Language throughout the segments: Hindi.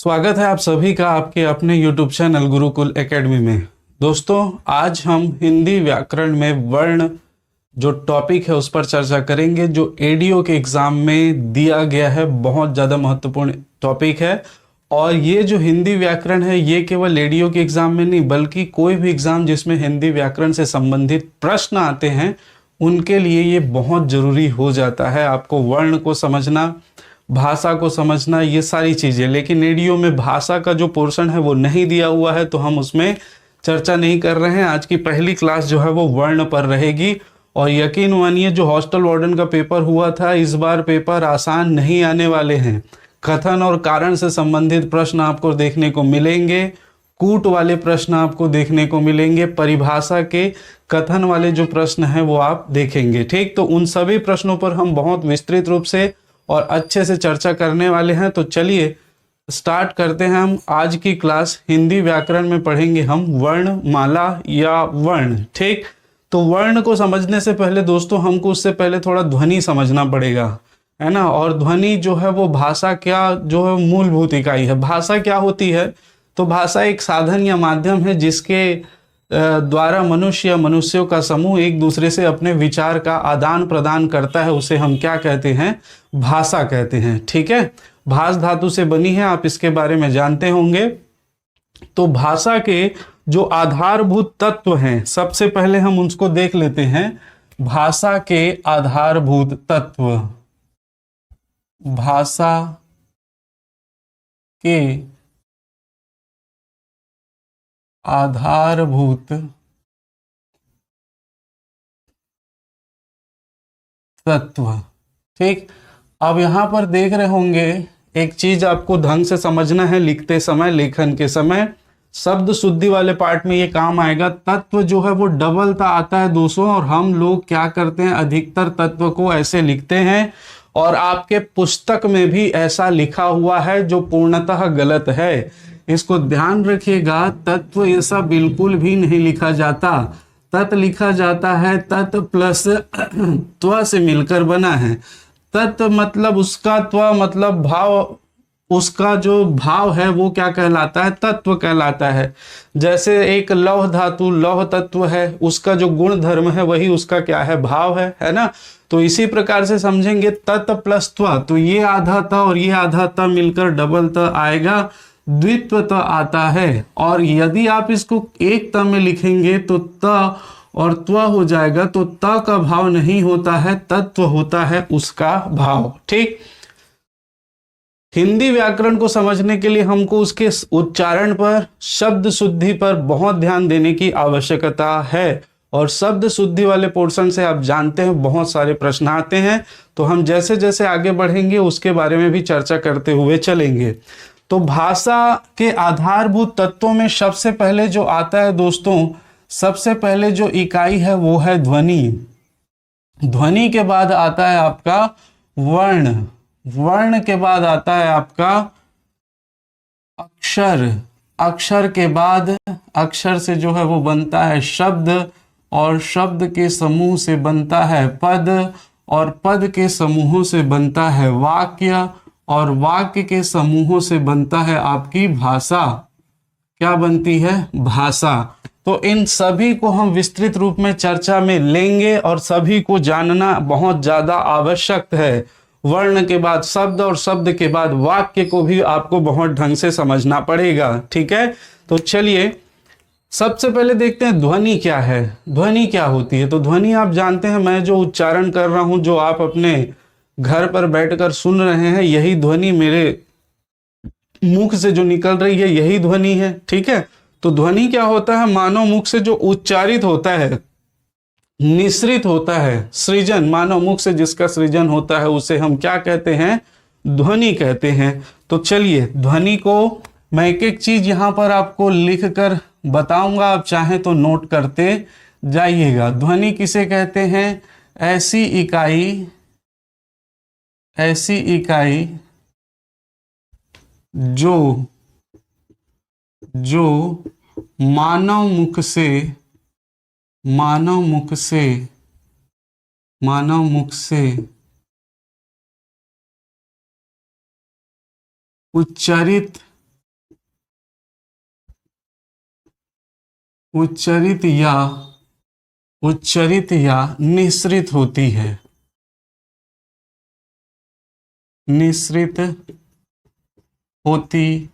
स्वागत है आप सभी का आपके अपने YouTube चैनल गुरुकुल एकेडमी में। दोस्तों, आज हम हिंदी व्याकरण में वर्ण जो टॉपिक है उस पर चर्चा करेंगे, जो एडीओ के एग्जाम में दिया गया है। बहुत ज़्यादा महत्वपूर्ण टॉपिक है। और ये जो हिंदी व्याकरण है ये केवल एडीओ के एग्जाम में नहीं, बल्कि कोई भी एग्जाम जिसमें हिंदी व्याकरण से संबंधित प्रश्न आते हैं उनके लिए ये बहुत ज़रूरी हो जाता है। आपको वर्ण को समझना, भाषा को समझना, ये सारी चीज़ें। लेकिन एडीओ में भाषा का जो पोर्शन है वो नहीं दिया हुआ है, तो हम उसमें चर्चा नहीं कर रहे हैं। आज की पहली क्लास जो है वो वर्ण पर रहेगी। और यकीन मानिए, जो हॉस्टल वार्डन का पेपर हुआ था, इस बार पेपर आसान नहीं आने वाले हैं। कथन और कारण से संबंधित प्रश्न आपको देखने को मिलेंगे, कूट वाले प्रश्न आपको देखने को मिलेंगे, परिभाषा के कथन वाले जो प्रश्न हैं वो आप देखेंगे। ठीक, तो उन सभी प्रश्नों पर हम बहुत विस्तृत रूप से और अच्छे से चर्चा करने वाले हैं। तो चलिए स्टार्ट करते हैं। हम आज की क्लास हिंदी व्याकरण में पढ़ेंगे हम वर्ण माला या वर्ण। ठीक, तो वर्ण को समझने से पहले दोस्तों हमको उससे पहले थोड़ा ध्वनि समझना पड़ेगा, है ना। और ध्वनि जो है वो भाषा क्या जो है मूलभूत इकाई है। भाषा क्या होती है? तो भाषा एक साधन या माध्यम है जिसके द्वारा मनुष्य या मनुष्यों का समूह एक दूसरे से अपने विचार का आदान प्रदान करता है। उसे हम क्या कहते हैं? भाषा कहते हैं। ठीक है, भाष धातु से बनी है, आप इसके बारे में जानते होंगे। तो भाषा के जो आधारभूत तत्व हैं, सबसे पहले हम उसको देख लेते हैं। भाषा के आधारभूत तत्व, भाषा के आधारभूत तत्व। ठीक, अब यहां पर देख रहे होंगे, एक चीज आपको ढंग से समझना है लिखते समय, लेखन के समय। शब्द शुद्धि वाले पार्ट में ये काम आएगा। तत्व जो है वो डबल आता है दोस्तों, और हम लोग क्या करते हैं, अधिकतर तत्व को ऐसे लिखते हैं। और आपके पुस्तक में भी ऐसा लिखा हुआ है जो पूर्णतः गलत है। इसको ध्यान रखिएगा। तत्व ऐसा बिल्कुल भी नहीं लिखा जाता। तत् लिखा जाता है, तत् प्लस त्व से मिलकर बना है। तत्व मतलब उसका, त्व मतलब भाव, उसका जो भाव है वो क्या कहलाता है? तत्व कहलाता है। जैसे एक लौह धातु लौह तत्व है, उसका जो गुण धर्म है वही उसका क्या है? भाव है ना। तो इसी प्रकार से समझेंगे, तत् प्लस त्व, तो ये आधा त और ये आधा त मिलकर डबल त आएगा, द्वित्व त आता है। और यदि आप इसको एक त में लिखेंगे तो त और त्व हो जाएगा। तो त का भाव नहीं होता है, तत्व होता है उसका भाव। ठीक, हिंदी व्याकरण को समझने के लिए हमको उसके उच्चारण पर, शब्द शुद्धि पर बहुत ध्यान देने की आवश्यकता है। और शब्द शुद्धि वाले पोर्शन से आप जानते हैं बहुत सारे प्रश्न आते हैं। तो हम जैसे जैसे आगे बढ़ेंगे उसके बारे में भी चर्चा करते हुए चलेंगे। तो भाषा के आधारभूत तत्वों में सबसे पहले जो आता है दोस्तों, सबसे पहले जो इकाई है वो है ध्वनि। ध्वनि के बाद आता है आपका वर्ण। वर्ण के बाद आता है आपका अक्षर। अक्षर के बाद, अक्षर से जो है वो बनता है शब्द, और शब्द के समूह से बनता है पद, और पद के समूहों से बनता है वाक्य, और वाक्य के समूहों से बनता है आपकी भाषा। क्या बनती है? भाषा। तो इन सभी को हम विस्तृत रूप में चर्चा में लेंगे और सभी को जानना बहुत ज्यादा आवश्यक है। वर्ण के बाद शब्द और शब्द के बाद वाक्य को भी आपको बहुत ढंग से समझना पड़ेगा। ठीक है, तो चलिए सबसे पहले देखते हैं ध्वनि क्या है। ध्वनि क्या होती है? तो ध्वनि आप जानते हैं, मैं जो उच्चारण कर रहा हूं, जो आप अपने घर पर बैठकर सुन रहे हैं, यही ध्वनि मेरे मुख से जो निकल रही है यही ध्वनि है। ठीक है, तो ध्वनि क्या होता है? मानव मुख से जो उच्चारित होता है, निश्रित होता है, सृजन, मानव मुख से जिसका सृजन होता है उसे हम क्या कहते हैं? ध्वनि कहते हैं। तो चलिए ध्वनि को मैं एक एक चीज यहां पर आपको लिख कर बताऊंगा, आप चाहें तो नोट करते जाइएगा। ध्वनि किसे कहते हैं? ऐसी इकाई, ऐसी इकाई जो जो मानव मुख से, मानव मुख से, मानव मुख से उच्चारित उच्चरित या निःसृत होती है, निःसृत होती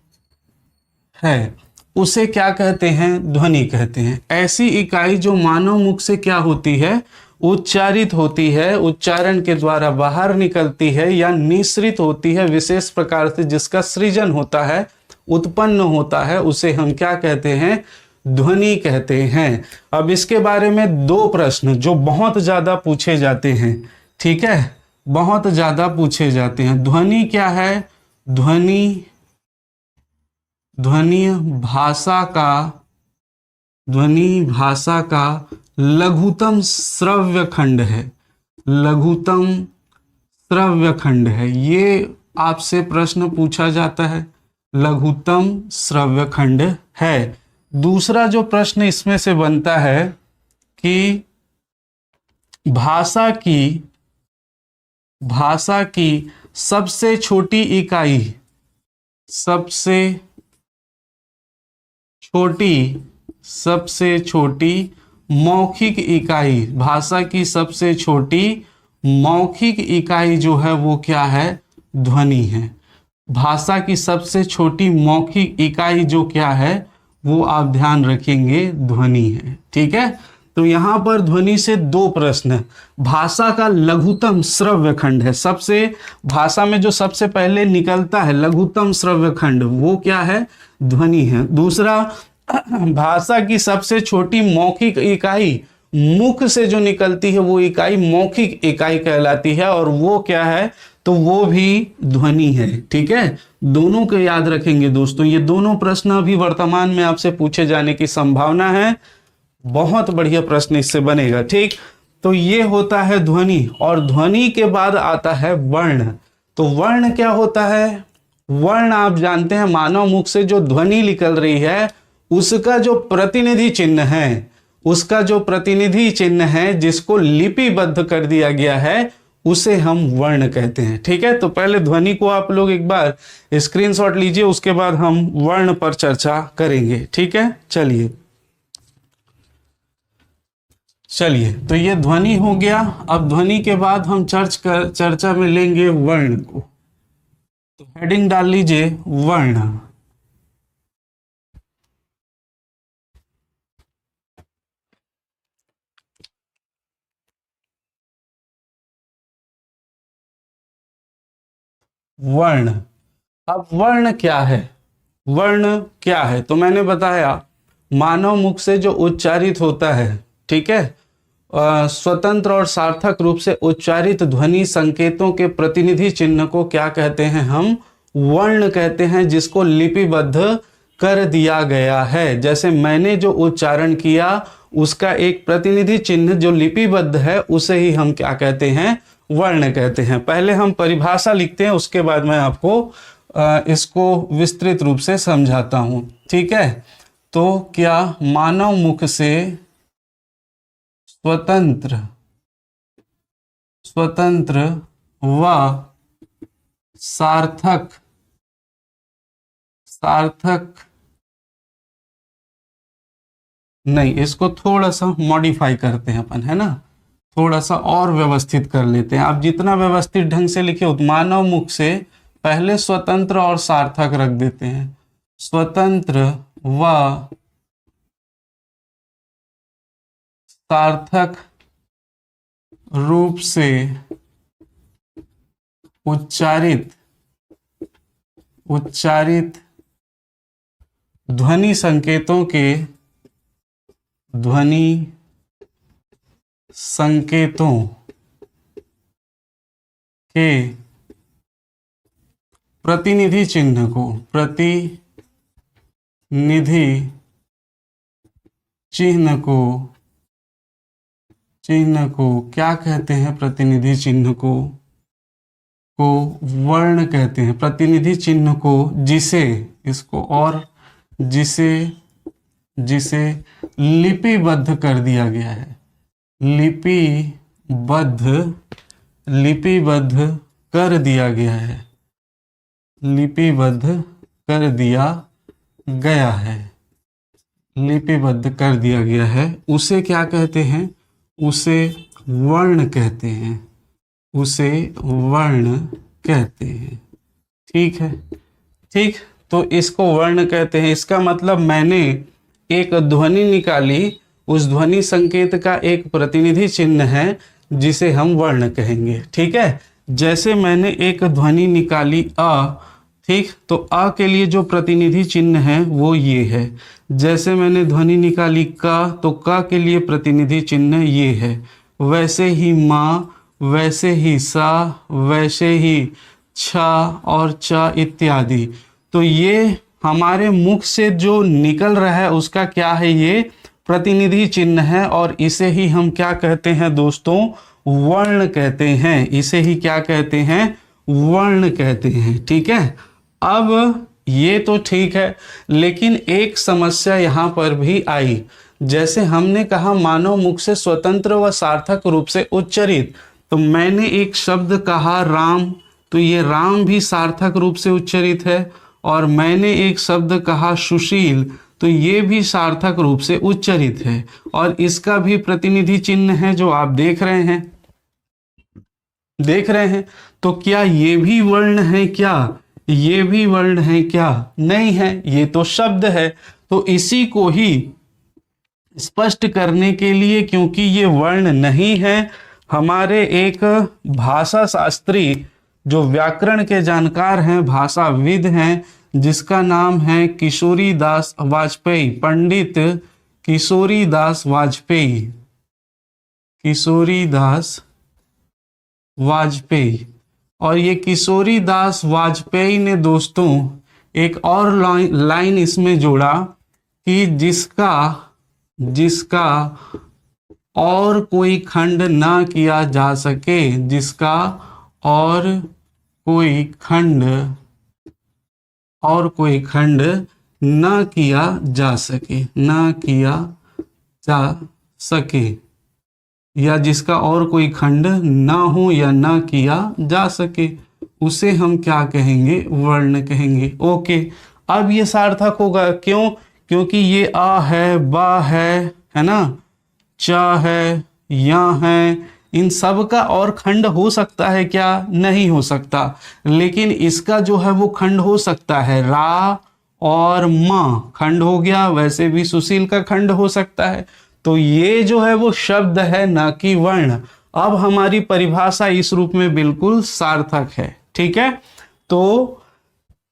है, उसे क्या कहते हैं? ध्वनि कहते हैं। ऐसी इकाई जो मानव मुख से क्या होती है? उच्चारित होती है, उच्चारण के द्वारा बाहर निकलती है, या निःसृत होती है विशेष प्रकार से, जिसका सृजन होता है, उत्पन्न होता है, उसे हम क्या कहते हैं? ध्वनि कहते हैं। अब इसके बारे में दो प्रश्न जो बहुत ज्यादा पूछे जाते हैं, ठीक है, बहुत ज्यादा पूछे जाते हैं। ध्वनि क्या है? ध्वनि ध्वनि भाषा का लघुतम श्रव्य खंड है, लघुतम श्रव्य खंड है। ये आपसे प्रश्न पूछा जाता है, लघुतम श्रव्य खंड है। दूसरा जो प्रश्न इसमें से बनता है कि भाषा की सबसे छोटी इकाई, सबसे छोटी मौखिक इकाई, भाषा की सबसे छोटी मौखिक इकाई जो है वो क्या है? ध्वनि है। भाषा की सबसे छोटी मौखिक इकाई जो क्या है, वो आप ध्यान रखेंगे, ध्वनि है। ठीक है, तो यहां पर ध्वनि से दो प्रश्न। भाषा का लघुतम श्रव्य खंड है, सबसे भाषा में जो सबसे पहले निकलता है लघुतम श्रव्य खंड, वो क्या है? ध्वनि है। दूसरा, भाषा की सबसे छोटी मौखिक इकाई, मुख से जो निकलती है वो इकाई मौखिक इकाई कहलाती है, और वो क्या है? तो वो भी ध्वनि है। ठीक है, दोनों को याद रखेंगे दोस्तों। ये दोनों प्रश्न अभी वर्तमान में आपसे पूछे जाने की संभावना है, बहुत बढ़िया प्रश्न इससे बनेगा। ठीक, तो ये होता है ध्वनि, और ध्वनि के बाद आता है वर्ण। तो वर्ण क्या होता है? वर्ण आप जानते हैं, मानव मुख से जो ध्वनि निकल रही है उसका जो प्रतिनिधि चिन्ह है, उसका जो प्रतिनिधि चिन्ह है जिसको लिपिबद्ध कर दिया गया है, उसे हम वर्ण कहते हैं। ठीक है, तो पहले ध्वनि को आप लोग एक बार स्क्रीनशॉट लीजिए, उसके बाद हम वर्ण पर चर्चा करेंगे। ठीक है, चलिए, तो ये ध्वनि हो गया। अब ध्वनि के बाद हम चर्चा में लेंगे वर्ण को। तो हेडिंग डाल लीजिए वर्ण। वर्ण, अब वर्ण क्या है? वर्ण क्या है? तो मैंने बताया, मानव मुख से जो उच्चारित होता है, ठीक है, स्वतंत्र और सार्थक रूप से उच्चारित ध्वनि संकेतों के प्रतिनिधि चिन्ह को क्या कहते हैं? हम वर्ण कहते हैं, जिसको लिपिबद्ध कर दिया गया है। जैसे मैंने जो उच्चारण किया उसका एक प्रतिनिधि चिन्ह जो लिपिबद्ध है, उसे ही हम क्या कहते हैं? वर्ण कहते हैं। पहले हम परिभाषा लिखते हैं, उसके बाद मैं आपको इसको विस्तृत रूप से समझाता हूं। ठीक है, तो क्या मानव मुख से स्वतंत्र व सार्थक नहीं, इसको थोड़ा सा मॉडिफाई करते हैं अपन, है ना, थोड़ा सा और व्यवस्थित कर लेते हैं। आप जितना व्यवस्थित ढंग से लिखे, मानव मुख से पहले स्वतंत्र और सार्थक रख देते हैं, स्वतंत्र व सार्थक रूप से उच्चारित ध्वनि संकेतों के प्रतिनिधि चिन्ह को क्या कहते हैं? प्रतिनिधि चिन्ह को वर्ण कहते हैं। प्रतिनिधि चिन्ह को जिसे लिपिबद्ध कर दिया गया है, लिपिबद्ध कर दिया गया है, लिपिबद्ध कर दिया गया है, लिपिबद्ध कर दिया गया है उसे क्या कहते हैं? उसे वर्ण कहते हैं, उसे वर्ण कहते हैं। ठीक है, ठीक। तो इसको वर्ण कहते हैं, इसका मतलब मैंने एक ध्वनि निकाली, उस ध्वनि संकेत का एक प्रतिनिधि चिन्ह है जिसे हम वर्ण कहेंगे। ठीक है, जैसे मैंने एक ध्वनि निकाली अ, ठीक, तो अ के लिए जो प्रतिनिधि चिन्ह है वो ये है। जैसे मैंने ध्वनि निकाली क, तो क के लिए प्रतिनिधि चिन्ह ये है। वैसे ही माँ, वैसे ही सा, वैसे ही छ और च इत्यादि। तो ये हमारे मुख से जो निकल रहा है उसका क्या है? ये प्रतिनिधि चिन्ह है और इसे ही हम क्या कहते हैं दोस्तों? वर्ण कहते हैं। इसे ही क्या कहते हैं? वर्ण कहते हैं। ठीक है, अब ये तो ठीक है, लेकिन एक समस्या यहाँ पर भी आई। जैसे हमने कहा मानव मुख से स्वतंत्र व सार्थक रूप से उच्चरित, तो मैंने एक शब्द कहा राम, तो ये राम भी सार्थक रूप से उच्चरित है। और मैंने एक शब्द कहा सुशील, तो ये भी सार्थक रूप से उच्चरित है और इसका भी प्रतिनिधि चिन्ह है जो आप देख रहे हैं, देख रहे हैं। तो क्या ये भी वर्ण है? क्या ये भी वर्ण है? क्या नहीं है, ये तो शब्द है। तो इसी को ही स्पष्ट करने के लिए, क्योंकि ये वर्ण नहीं है, हमारे एक भाषा शास्त्री जो व्याकरण के जानकार हैं, भाषाविद हैं, जिसका नाम है किशोरी दास वाजपेयी, पंडित किशोरी दास वाजपेयी, किशोरी दास वाजपेयी। और ये किशोरी दास वाजपेयी ने दोस्तों एक और लाइन इसमें जोड़ा कि जिसका और कोई खंड ना किया जा सके, जिसका और कोई खंड ना किया जा सके, ना किया जा सके, या जिसका और कोई खंड ना हो या ना किया जा सके, उसे हम क्या कहेंगे? वर्ण कहेंगे। ओके, अब ये सार्थक होगा। क्यों? क्योंकि ये आ है, बा है ना, चा है, या है, इन सब का और खंड हो सकता है क्या? नहीं हो सकता। लेकिन इसका जो है वो खंड हो सकता है, रा और माँ खंड हो गया। वैसे भी सुशील का खंड हो सकता है। तो ये जो है वो शब्द है, ना कि वर्ण। अब हमारी परिभाषा इस रूप में बिल्कुल सार्थक है। ठीक है, तो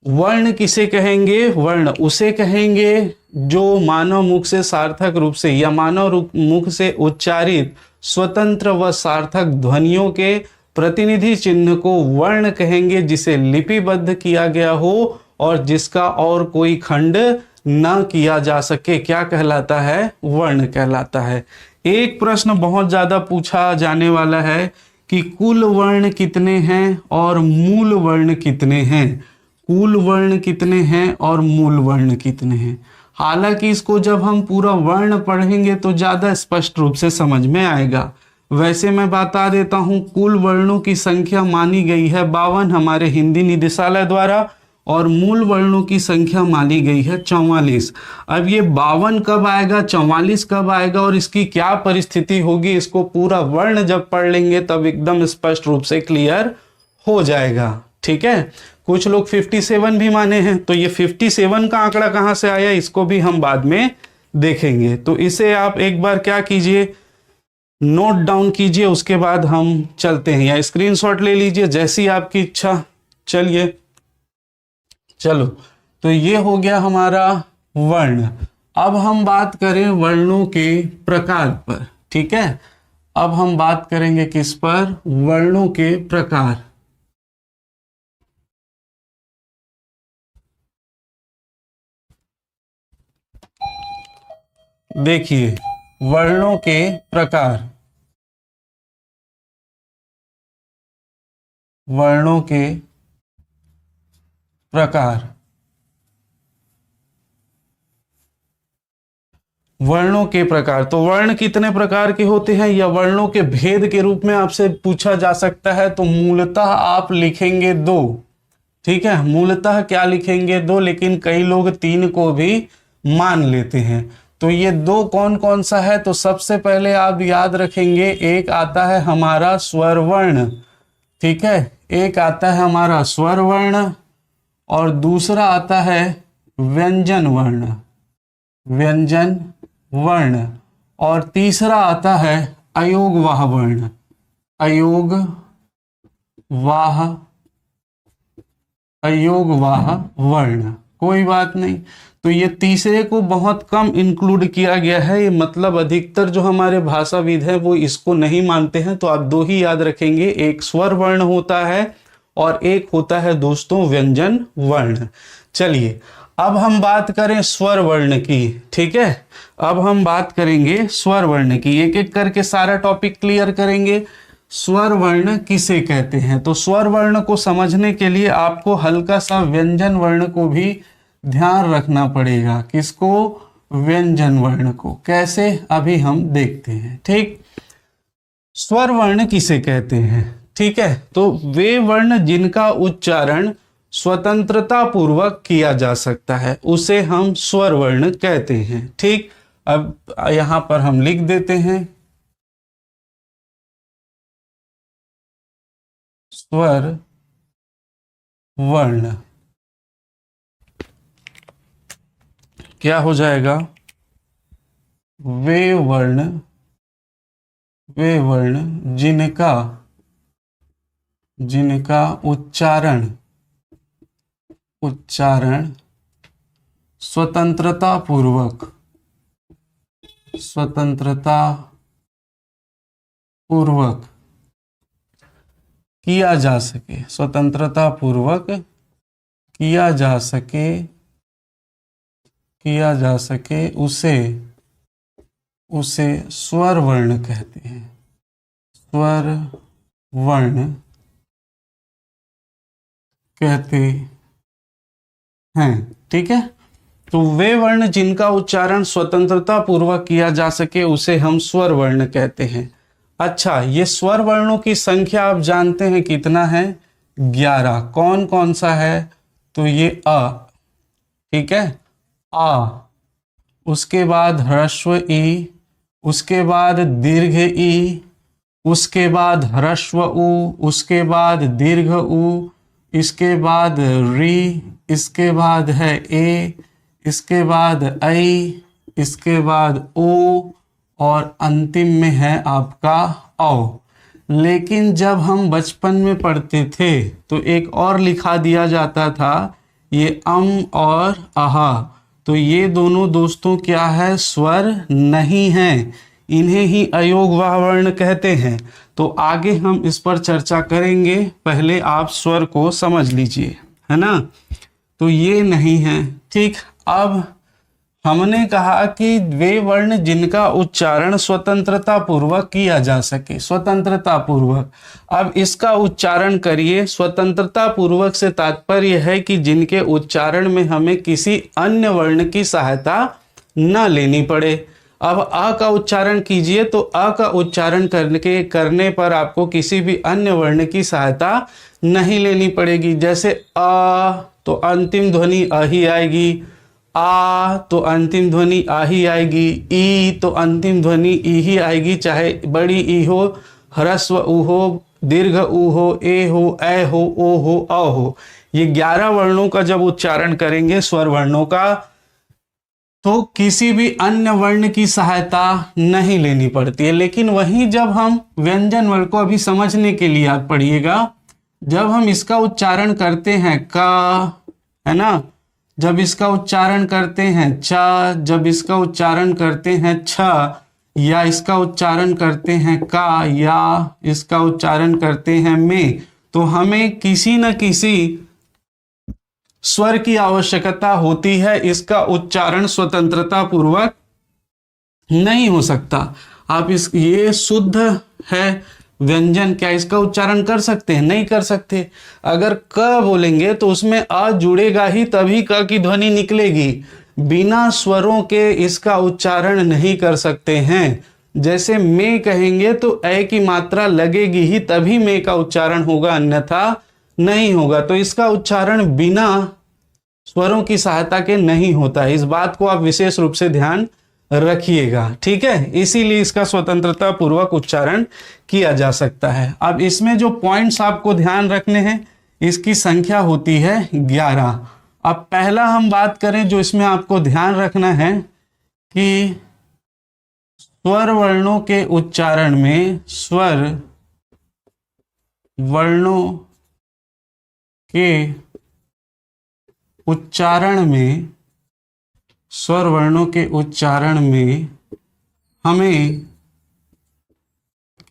वर्ण किसे कहेंगे? वर्ण उसे कहेंगे जो मानव मुख से सार्थक रूप से या मानव मुख से उच्चारित स्वतंत्र व सार्थक ध्वनियों के प्रतिनिधि चिन्ह को वर्ण कहेंगे, जिसे लिपिबद्ध किया गया हो और जिसका और कोई खंड ना किया जा सके। क्या कहलाता है? वर्ण कहलाता है। एक प्रश्न बहुत ज्यादा पूछा जाने वाला है कि कुल वर्ण कितने हैं और मूल वर्ण कितने हैं? कुल वर्ण कितने हैं और मूल वर्ण कितने हैं? हालांकि इसको जब हम पूरा वर्ण पढ़ेंगे तो ज्यादा स्पष्ट रूप से समझ में आएगा। वैसे मैं बता देता हूं, कुल वर्णों की संख्या मानी गई है 52 हमारे हिंदी निदेशालय द्वारा, और मूल वर्णों की संख्या मानी गई है 44। अब ये 52 कब आएगा, 44 कब आएगा और इसकी क्या परिस्थिति होगी, इसको पूरा वर्ण जब पढ़ लेंगे तब एकदम स्पष्ट रूप से क्लियर हो जाएगा। ठीक है, कुछ लोग 57 भी माने हैं, तो ये 57 का आंकड़ा कहां से आया इसको भी हम बाद में देखेंगे। तो इसे आप एक बार क्या कीजिए, नोट डाउन कीजिए, उसके बाद हम चलते हैं, या स्क्रीनशॉट ले लीजिए, जैसी आपकी इच्छा। चलिए, चलो, तो ये हो गया हमारा वर्ण। अब हम बात करें वर्णों के प्रकार पर। ठीक है, अब हम बात करेंगे किस पर? वर्णों के प्रकार। देखिए, वर्णों के प्रकार, वर्णों के प्रकार, वर्णों के प्रकार। तो वर्ण कितने प्रकार के होते हैं या वर्णों के भेद के रूप में आपसे पूछा जा सकता है, तो मूलतः आप लिखेंगे 2। ठीक है, मूलतः क्या लिखेंगे? 2, लेकिन कई लोग 3 को भी मान लेते हैं। तो ये दो कौन कौन सा है, तो सबसे पहले आप याद रखेंगे, एक आता है हमारा स्वर वर्ण, ठीक है, एक आता है हमारा स्वर वर्ण और दूसरा आता है व्यंजन वर्ण, व्यंजन वर्ण, और तीसरा आता है अयोगवाह वर्ण, अयोगवाह, अयोगवाह वर्ण। कोई बात नहीं, तो ये तीसरे को बहुत कम इंक्लूड किया गया है, ये मतलब अधिकतर जो हमारे भाषाविद हैं वो इसको नहीं मानते हैं। तो आप दो ही याद रखेंगे, एक स्वर वर्ण होता है और एक होता है दोस्तों व्यंजन वर्ण। चलिए अब हम बात करें स्वर वर्ण की, ठीक है, अब हम बात करेंगे स्वर वर्ण की, एक एक करके सारा टॉपिक क्लियर करेंगे। स्वर वर्ण किसे कहते हैं, तो स्वर वर्ण को समझने के लिए आपको हल्का सा व्यंजन वर्ण को भी ध्यान रखना पड़ेगा। किसको? व्यंजन वर्ण को। कैसे? अभी हम देखते हैं, ठीक। स्वर वर्ण किसे कहते हैं, ठीक है, तो वे वर्ण जिनका उच्चारण स्वतंत्रता पूर्वक किया जा सकता है उसे हम स्वर वर्ण कहते हैं, ठीक। अब यहां पर हम लिख देते हैं स्वर वर्ण, क्या हो जाएगा? वे वर्ण, वे वर्ण जिनका, जिनका उच्चारण, उच्चारण स्वतंत्रता पूर्वक, स्वतंत्रता पूर्वक किया जा सके, स्वतंत्रता पूर्वक किया जा सके, किया जा सके उसे, उसे स्वर वर्ण कहते हैं, स्वर वर्ण कहते हैं, ठीक है। तो वे वर्ण जिनका उच्चारण स्वतंत्रता पूर्वक किया जा सके उसे हम स्वर वर्ण कहते हैं। अच्छा, ये स्वर वर्णों की संख्या आप जानते हैं कितना है? 11। कौन कौन सा है? तो ये अ, ठीक है, आ, उसके बाद ह्रस्व ई, उसके बाद दीर्घ ई, उसके बाद ह्रस्व उ, उसके बाद दीर्घ उ, इसके बाद री, इसके बाद है ए, इसके बाद ऐ, इसके बाद ओ, और अंतिम में है आपका औ। लेकिन जब हम बचपन में पढ़ते थे तो एक और लिखा दिया जाता था, ये अम और आहा, तो ये दोनों दोस्तों क्या है? स्वर नहीं हैं, इन्हें ही अयोगवाह वर्ण कहते हैं। तो आगे हम इस पर चर्चा करेंगे, पहले आप स्वर को समझ लीजिए, है ना। तो ये नहीं है, ठीक। अब हमने कहा कि वे वर्ण जिनका उच्चारण स्वतंत्रता पूर्वक किया जा सके, स्वतंत्रता पूर्वक। अब इसका उच्चारण करिए। स्वतंत्रता पूर्वक से तात्पर्य है कि जिनके उच्चारण में हमें किसी अन्य वर्ण की सहायता न लेनी पड़े। अब अ का उच्चारण कीजिए, तो अ का उच्चारण करने पर आपको किसी भी अन्य वर्ण की सहायता नहीं लेनी पड़ेगी। जैसे अ तो अंतिम ध्वनि अ ही आएगी, आ तो अंतिम ध्वनि आ ही आएगी, ई तो अंतिम ध्वनि ई ही आएगी, चाहे बड़ी ई हो, ह्रस्व उ हो, दीर्घ उ हो, ए हो, ऐ हो, ओ हो, अ हो। ये 11 वर्णों का जब उच्चारण करेंगे स्वर वर्णों का, तो किसी भी अन्य वर्ण की सहायता नहीं लेनी पड़ती है। लेकिन वहीं जब हम व्यंजन वर्ण को अभी समझने के लिए आप पढ़िएगा, जब हम इसका उच्चारण करते हैं का, है ना, जब इसका उच्चारण करते हैं च, जब इसका उच्चारण करते हैं छ, या इसका उच्चारण करते हैं का, या इसका उच्चारण करते हैं में, तो हमें किसी न किसी स्वर की आवश्यकता होती है। इसका उच्चारण स्वतंत्रता पूर्वक नहीं हो सकता। आप इस, ये शुद्ध है व्यंजन, क्या इसका उच्चारण कर सकते हैं? नहीं कर सकते। अगर क बोलेंगे तो उसमें अ जुड़ेगा ही, तभी क की ध्वनि निकलेगी। बिना स्वरों के इसका उच्चारण नहीं कर सकते हैं। जैसे में कहेंगे तो ए की मात्रा लगेगी ही, तभी में का उच्चारण होगा, अन्यथा नहीं होगा। तो इसका उच्चारण बिना स्वरों की सहायता के नहीं होता है। इस बात को आप विशेष रूप से ध्यान रखिएगा, ठीक है, इसीलिए इसका स्वतंत्रता पूर्वक उच्चारण किया जा सकता है। अब इसमें जो पॉइंट्स आपको ध्यान रखने हैं, इसकी संख्या होती है 11। अब पहला हम बात करें जो इसमें आपको ध्यान रखना है कि स्वर वर्णों के उच्चारण में, स्वर वर्णों के उच्चारण में, स्वर वर्णों के उच्चारण में हमें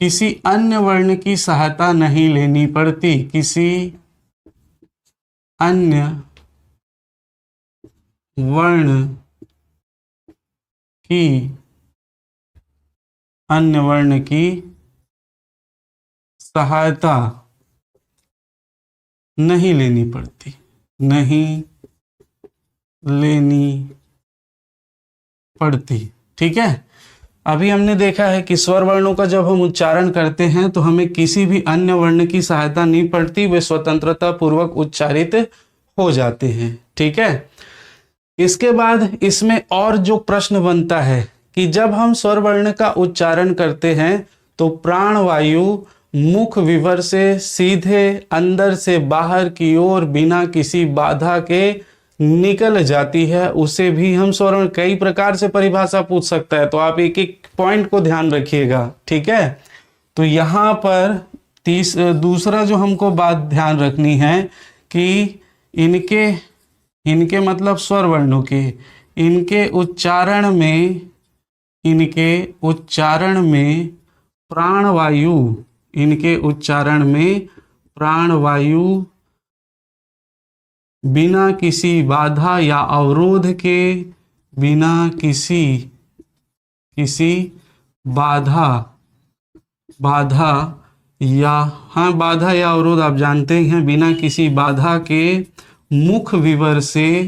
किसी अन्य वर्ण की सहायता नहीं लेनी पड़ती, किसी अन्य वर्ण की सहायता नहीं लेनी पड़ती, नहीं लेनी पड़ती, ठीक है। अभी हमने देखा है कि स्वर वर्णों का जब हम उच्चारण करते हैं तो हमें किसी भी अन्य वर्ण की सहायता नहीं पड़ती, वे स्वतंत्रता पूर्वक उच्चारित हो जाते हैं, ठीक है। इसके बाद इसमें और जो प्रश्न बनता है कि जब हम स्वर वर्ण का उच्चारण करते हैं तो प्राणवायु मुख विवर से सीधे अंदर से बाहर की ओर बिना किसी बाधा के निकल जाती है, उसे भी हम स्वर वर्ण, कई प्रकार से परिभाषा पूछ सकता है, तो आप एक एक पॉइंट को ध्यान रखिएगा, ठीक है। तो यहाँ पर दूसरा जो हमको बात ध्यान रखनी है कि इनके मतलब स्वर वर्णों के, इनके उच्चारण में प्राणवायु, इनके उच्चारण में प्राणवायु बिना किसी बाधा या अवरोध के, बिना किसी बाधा या अवरोध आप जानते हैं, बिना किसी बाधा के मुख विवर से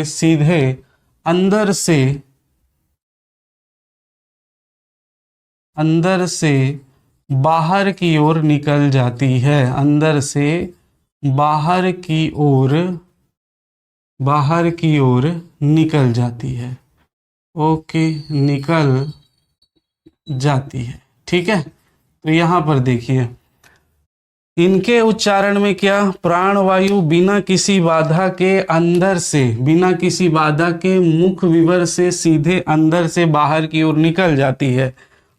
सीधे अंदर से बाहर की ओर निकल जाती है, अंदर से बाहर की ओर निकल जाती है, ओके, निकल जाती है, ठीक है। तो यहाँ पर देखिए इनके उच्चारण में क्या, प्राणवायु बिना किसी बाधा के अंदर से, बिना किसी बाधा के मुख विवर से सीधे अंदर से बाहर की ओर निकल जाती है।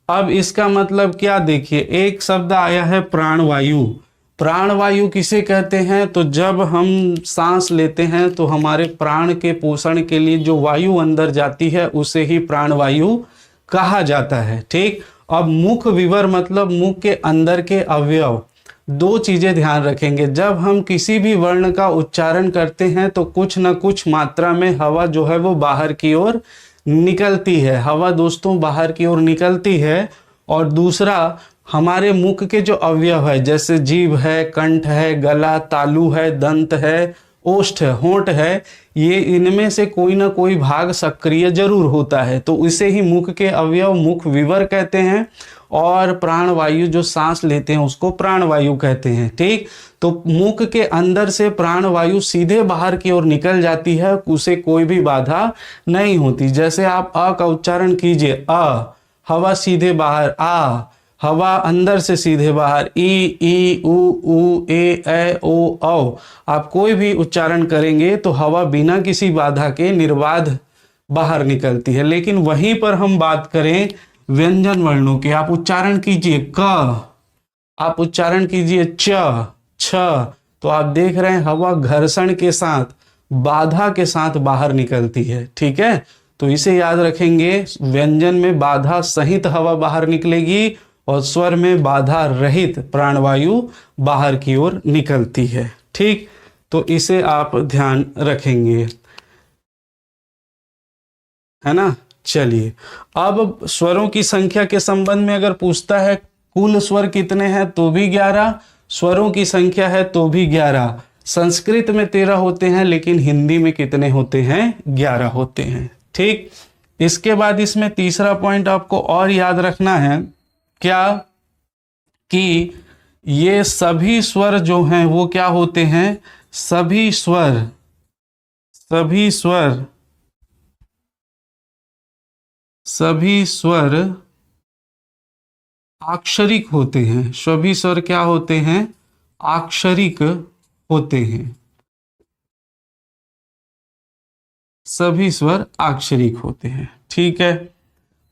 अब इसका मतलब क्या, देखिए एक शब्द आया है प्राणवायु। प्राणवायु किसे कहते हैं, तो जब हम सांस लेते हैं तो हमारे प्राण के पोषण के लिए जो वायु अंदर जाती है उसे ही प्राणवायु कहा जाता है, ठीक। अब मुख विवर मतलब मुख के अंदर के अवयव। दो चीजें ध्यान रखेंगे, जब हम किसी भी वर्ण का उच्चारण करते हैं तो कुछ न कुछ मात्रा में हवा जो है वो बाहर की ओर निकलती है, हवा दोस्तों बाहर की ओर निकलती है। और दूसरा, हमारे मुख के जो अवयव है, जैसे जीभ है, कंठ है, गला, तालु है, दंत है, ओष्ठ है, होंठ है, ये इनमें से कोई ना कोई भाग सक्रिय जरूर होता है, तो इसे ही मुख के अवयव मुख विवर कहते हैं। और प्राणवायु जो सांस लेते हैं उसको प्राणवायु कहते हैं, ठीक। तो मुख के अंदर से प्राणवायु सीधे बाहर की ओर निकल जाती है, उसे कोई भी बाधा नहीं होती। जैसे आप अ का उच्चारण कीजिए, अ, हवा सीधे बाहर, आ, हवा अंदर से सीधे बाहर, ई उ ए ओ औ। आप कोई भी उच्चारण करेंगे तो हवा बिना किसी बाधा के निर्बाध बाहर निकलती है। लेकिन वहीं पर हम बात करें व्यंजन वर्णों के, आप उच्चारण कीजिए क, आप उच्चारण कीजिए च, छ, तो आप देख रहे हैं हवा घर्षण के साथ, बाधा के साथ बाहर निकलती है, ठीक है। तो इसे याद रखेंगे, व्यंजन में बाधा सहित हवा बाहर निकलेगी और स्वर में बाधा रहित प्राणवायु बाहर की ओर निकलती है, ठीक। तो इसे आप ध्यान रखेंगे, है ना। चलिए, अब स्वरों की संख्या के संबंध में अगर पूछता है कुल स्वर कितने हैं तो भी 11, स्वरों की संख्या है तो भी 11। संस्कृत में 13 होते हैं लेकिन हिंदी में कितने होते हैं, 11 होते हैं, ठीक। इसके बाद इसमें तीसरा पॉइंट आपको और याद रखना है क्या, कि ये सभी स्वर जो हैं वो क्या होते हैं, सभी स्वर अक्षरिक होते हैं। सभी स्वर क्या होते हैं, अक्षरिक होते हैं। सभी स्वर अक्षरिक होते हैं, ठीक है।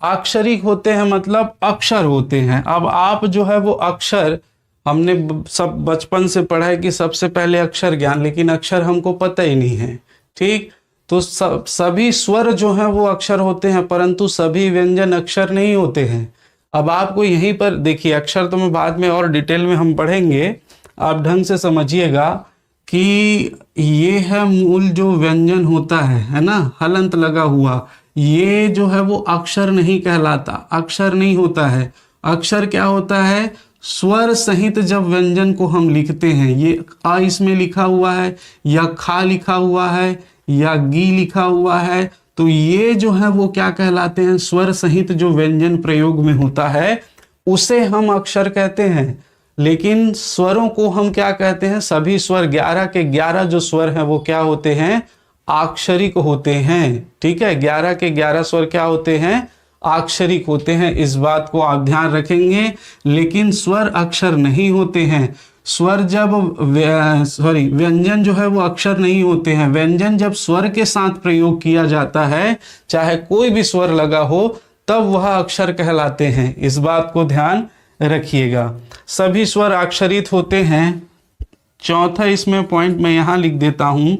अक्षरिक होते हैं मतलब अक्षर होते हैं। अब आप जो है वो अक्षर, हमने सब बचपन से पढ़ा है कि सबसे पहले अक्षर ज्ञान, लेकिन अक्षर हमको पता ही नहीं है, ठीक। तो सभी स्वर जो हैं वो अक्षर होते हैं, परंतु सभी व्यंजन अक्षर नहीं होते हैं। अब आपको यहीं पर देखिए, अक्षर तो मैं बाद में और डिटेल में हम पढ़ेंगे, आप ढंग से समझिएगा कि ये है मूल जो व्यंजन होता है ना, हलंत लगा हुआ, ये जो है वो अक्षर नहीं कहलाता, अक्षर नहीं होता है। अक्षर क्या होता है, स्वर सहित जब व्यंजन को हम लिखते हैं, ये आ इसमें लिखा हुआ है या खा लिखा हुआ है या गी लिखा हुआ है, तो ये जो है वो क्या कहलाते हैं, स्वर सहित जो व्यंजन प्रयोग में होता है उसे हम अक्षर कहते हैं। लेकिन स्वरों को हम क्या कहते हैं, सभी स्वर 11 के 11 जो स्वर हैं वो क्या होते हैं, अक्षरिक होते हैं, ठीक है। 11 के 11 स्वर क्या होते हैं, अक्षरिक होते हैं, इस बात को आप ध्यान रखेंगे। लेकिन स्वर अक्षर नहीं होते हैं। स्वर जब व्यंजन जो है वो अक्षर नहीं होते हैं। व्यंजन जब स्वर के साथ प्रयोग किया जाता है, चाहे कोई भी स्वर लगा हो, तब वह अक्षर कहलाते हैं, इस बात को ध्यान रखिएगा। सभी स्वर अक्षरित होते हैं। चौथा इसमें पॉइंट मैं यहां लिख देता हूं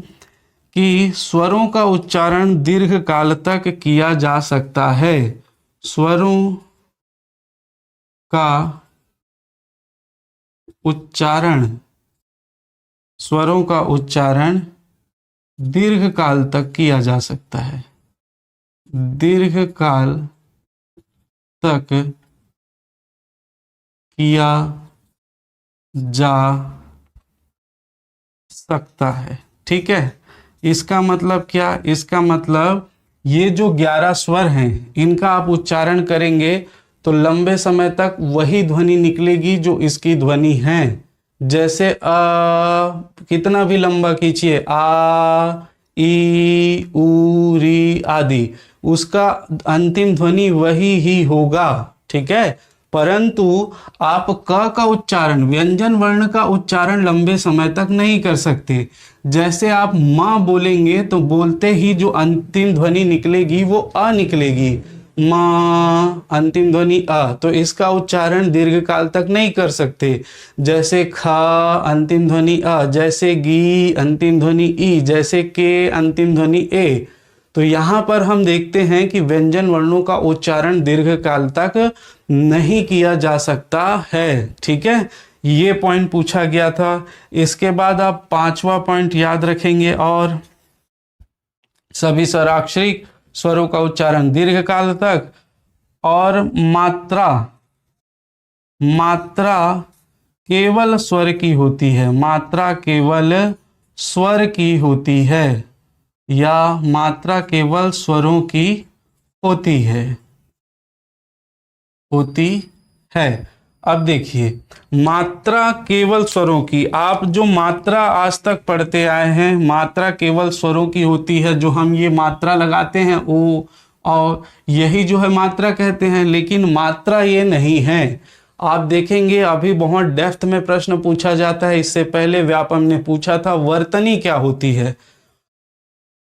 कि स्वरों का उच्चारण दीर्घ काल तक किया जा सकता है। स्वरों का उच्चारण दीर्घ काल तक किया जा सकता है, दीर्घ काल तक किया जा सकता है, ठीक है। इसका मतलब क्या, इसका मतलब ये जो 11 स्वर हैं इनका आप उच्चारण करेंगे तो लंबे समय तक वही ध्वनि निकलेगी जो इसकी ध्वनि है। जैसे कितना भी लंबा खींचिए, आ ई ऊ री आदि, उसका अंतिम ध्वनि वही ही होगा, ठीक है। परंतु आप क का उच्चारण, व्यंजन वर्ण का उच्चारण लंबे समय तक नहीं कर सकते। जैसे आप माँ बोलेंगे तो बोलते ही जो अंतिम ध्वनि निकलेगी वो अ निकलेगी, माँ, अंतिम ध्वनि अ, तो इसका उच्चारण दीर्घ काल तक नहीं कर सकते। जैसे खा, अंतिम ध्वनि अ, जैसे गी, अंतिम ध्वनि ई, जैसे के, अंतिम ध्वनि ए। तो यहाँ पर हम देखते हैं कि व्यंजन वर्णों का उच्चारण दीर्घ काल तक नहीं किया जा सकता है, ठीक है। ये पॉइंट पूछा गया था। इसके बाद आप 5वां पॉइंट याद रखेंगे, और सभी स्वराक्षरिक स्वरों का उच्चारण दीर्घ काल तक, और मात्रा केवल स्वर की होती है, मात्रा केवल स्वर की होती है, या मात्रा केवल स्वरों की होती है। अब देखिए, मात्रा केवल स्वरों की, आप जो मात्रा आज तक पढ़ते आए हैं, मात्रा केवल स्वरों की होती है। जो हम ये मात्रा लगाते हैं ओ, और यही जो है मात्रा कहते हैं, लेकिन मात्रा ये नहीं है। आप देखेंगे अभी बहुत डेप्थ में प्रश्न पूछा जाता है। इससे पहले व्यापम ने पूछा था वर्तनी क्या होती है।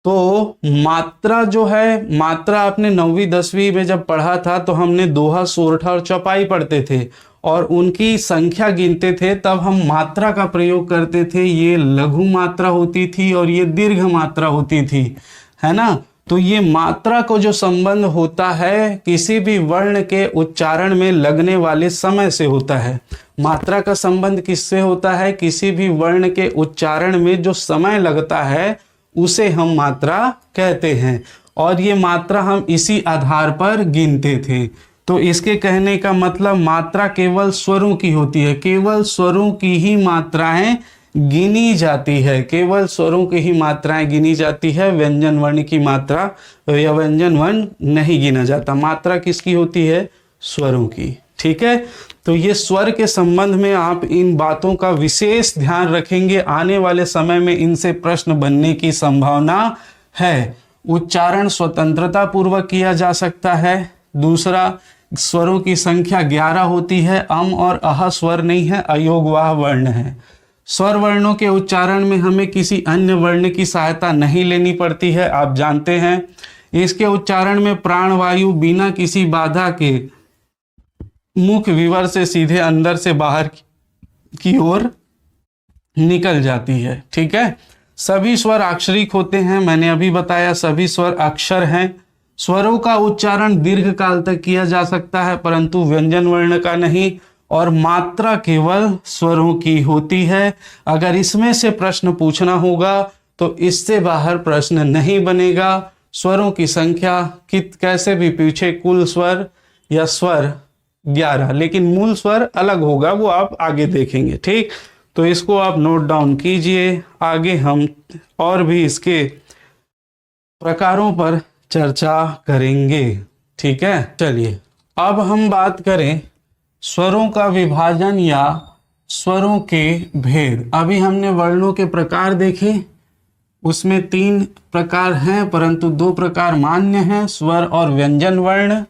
तो मात्रा जो है, मात्रा आपने 9वीं 10वीं में जब पढ़ा था तो हमने दोहा, सोरठा और चौपाई पढ़ते थे और उनकी संख्या गिनते थे, तब हम मात्रा का प्रयोग करते थे। ये लघु मात्रा होती थी और ये दीर्घ मात्रा होती थी, है ना। तो ये मात्रा को जो संबंध होता है किसी भी वर्ण के उच्चारण में लगने वाले समय से होता है। मात्रा का संबंध किससे होता है, किसी भी वर्ण के उच्चारण में जो समय लगता है उसे हम मात्रा कहते हैं, और ये मात्रा हम इसी आधार पर गिनते थे। तो इसके कहने का मतलब मात्रा केवल स्वरों की होती है, केवल स्वरों की ही मात्राएं गिनी जाती है, केवल स्वरों की ही मात्राएं गिनी जाती है। व्यंजन वर्ण की मात्रा या व्यंजन वर्ण नहीं गिना जाता। मात्रा किसकी होती है, स्वरों की, ठीक है, तो ये स्वर के संबंध में आप इन बातों का विशेष ध्यान रखेंगे, आने वाले समय में इनसे प्रश्न बनने की संभावना है। उच्चारण स्वतंत्रता पूर्वक किया जा सकता है। दूसरा, स्वरों की संख्या 11 होती है, अम और अह स्वर नहीं है, अयोगवाह वर्ण है। स्वर वर्णों के उच्चारण में हमें किसी अन्य वर्ण की सहायता नहीं लेनी पड़ती है, आप जानते हैं। इसके उच्चारण में प्राणवायु बिना किसी बाधा के मुख विवर से सीधे अंदर से बाहर की ओर निकल जाती है। ठीक है, सभी स्वर अक्षरिक होते हैं, मैंने अभी बताया सभी स्वर अक्षर हैं। स्वरों का उच्चारण दीर्घ काल तक किया जा सकता है, परंतु व्यंजन वर्ण का नहीं, और मात्रा केवल स्वरों की होती है। अगर इसमें से प्रश्न पूछना होगा तो इससे बाहर प्रश्न नहीं बनेगा। स्वरों की संख्या कैसे भी पूछे, कुल स्वर या स्वर 11, लेकिन मूल स्वर अलग होगा, वो आप आगे देखेंगे। ठीक, तो इसको आप नोट डाउन कीजिए। आगे हम और भी इसके प्रकारों पर चर्चा करेंगे। ठीक है, चलिए अब हम बात करें स्वरों का विभाजन या स्वरों के भेद। अभी हमने वर्णों के प्रकार देखे, उसमें 3 प्रकार हैं, परंतु 2 प्रकार मान्य हैं, स्वर और व्यंजन वर्ण,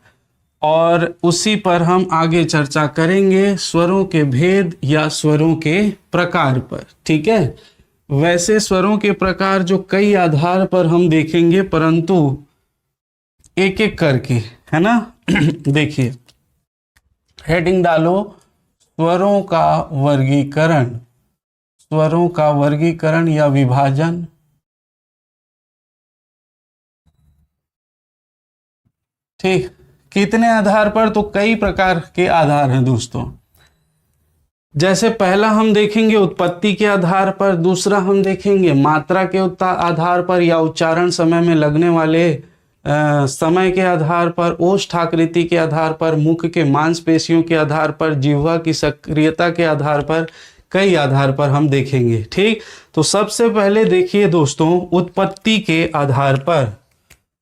और उसी पर हम आगे चर्चा करेंगे स्वरों के भेद या स्वरों के प्रकार पर। ठीक है, वैसे स्वरों के प्रकार जो कई आधार पर हम देखेंगे, परंतु एक एक करके, है ना। देखिए, हेडिंग डालो, स्वरों का वर्गीकरण, स्वरों का वर्गीकरण या विभाजन। ठीक, कितने आधार पर, तो कई प्रकार के आधार हैं दोस्तों। जैसे पहला हम देखेंगे उत्पत्ति के आधार पर, दूसरा हम देखेंगे मात्रा के आधार पर या उच्चारण समय में लगने वाले समय के आधार पर, ओष्ठाकृति के आधार पर, मुख के मांसपेशियों के आधार पर, जिह्वा की सक्रियता के आधार पर, कई आधार पर हम देखेंगे। ठीक, तो सबसे पहले देखिए दोस्तों, उत्पत्ति के आधार पर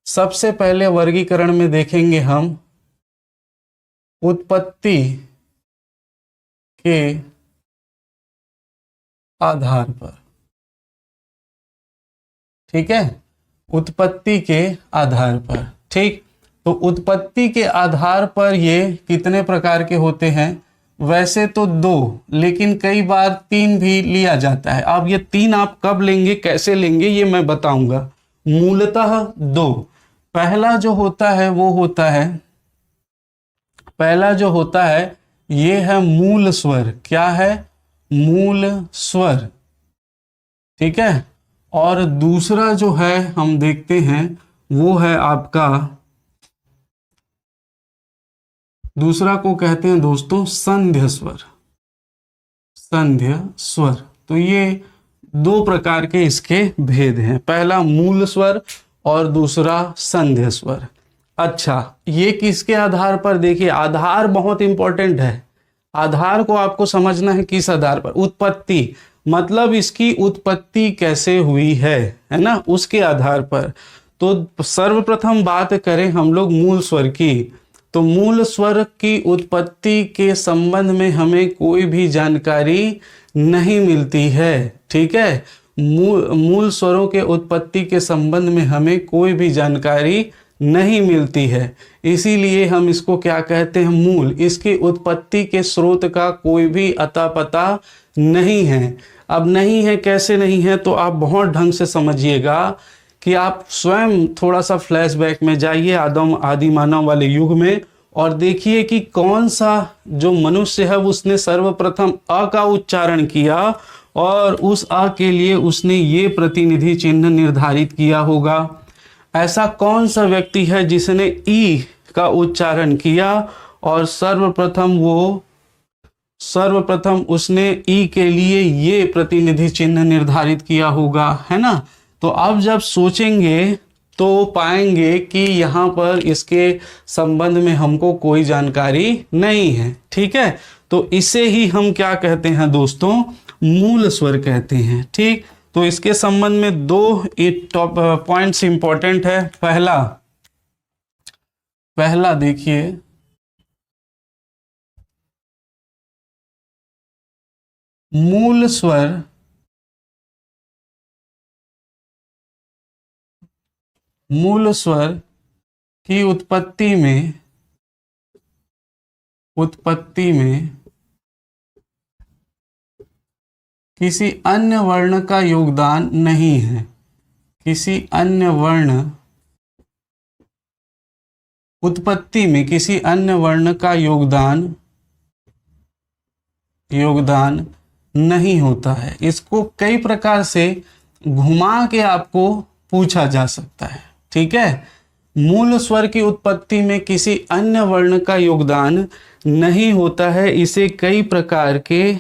सबसे पहले वर्गीकरण में देखेंगे हम उत्पत्ति के आधार पर। ठीक है, उत्पत्ति के आधार पर। ठीक, तो उत्पत्ति के आधार पर ये कितने प्रकार के होते हैं, वैसे तो 2, लेकिन कई बार 3 भी लिया जाता है। अब ये 3 आप कब लेंगे, कैसे लेंगे, ये मैं बताऊंगा। मूलतः 2, पहला जो होता है वो होता है, पहला जो होता है ये है मूल स्वर। क्या है, मूल स्वर। ठीक है, और दूसरा जो है हम देखते हैं वो है आपका, दूसरा को कहते हैं दोस्तों संध्य स्वर, संध्य स्वर। तो ये 2 प्रकार के इसके भेद हैं, पहला मूल स्वर और दूसरा संध्य स्वर। अच्छा, ये किसके आधार पर, देखिए आधार बहुत इंपॉर्टेंट है, आधार को आपको समझना है। किस आधार पर, उत्पत्ति, मतलब इसकी उत्पत्ति कैसे हुई है ना, उसके आधार पर। तो सर्वप्रथम बात करें हम लोग मूल स्वर की, तो मूल स्वर की उत्पत्ति के संबंध में हमें कोई भी जानकारी नहीं मिलती है। ठीक है, मूल स्वरों के उत्पत्ति के संबंध में हमें कोई भी जानकारी नहीं मिलती है, इसीलिए हम इसको क्या कहते हैं, मूल। इसकी उत्पत्ति के स्रोत का कोई भी अता पता नहीं है। अब नहीं है, कैसे नहीं है, तो आप बहुत ढंग से समझिएगा कि आप स्वयं थोड़ा सा फ्लैशबैक में जाइए आदि मानव वाले युग में, और देखिए कि कौन सा जो मनुष्य है उसने सर्वप्रथम अ का उच्चारण किया, और उस अ के लिए उसने ये प्रतिनिधि चिन्ह निर्धारित किया होगा। ऐसा कौन सा व्यक्ति है जिसने ई का उच्चारण किया, और सर्वप्रथम उसने ई के लिए ये प्रतिनिधि चिन्ह निर्धारित किया होगा, है ना। तो अब जब सोचेंगे तो पाएंगे कि यहाँ पर इसके संबंध में हमको कोई जानकारी नहीं है। ठीक है, तो इसे ही हम क्या कहते हैं दोस्तों, मूल स्वर कहते हैं। ठीक, तो इसके संबंध में 2 टॉप पॉइंट्स इंपॉर्टेंट है। पहला देखिए, मूल स्वर की उत्पत्ति में किसी अन्य वर्ण का योगदान नहीं है, किसी अन्य वर्ण उत्पत्ति में किसी अन्य वर्ण का योगदान नहीं होता है। इसको कई प्रकार से घुमा के आपको पूछा जा सकता है, ठीक है। मूल स्वर की उत्पत्ति में किसी अन्य वर्ण का योगदान नहीं होता है, इसे कई प्रकार के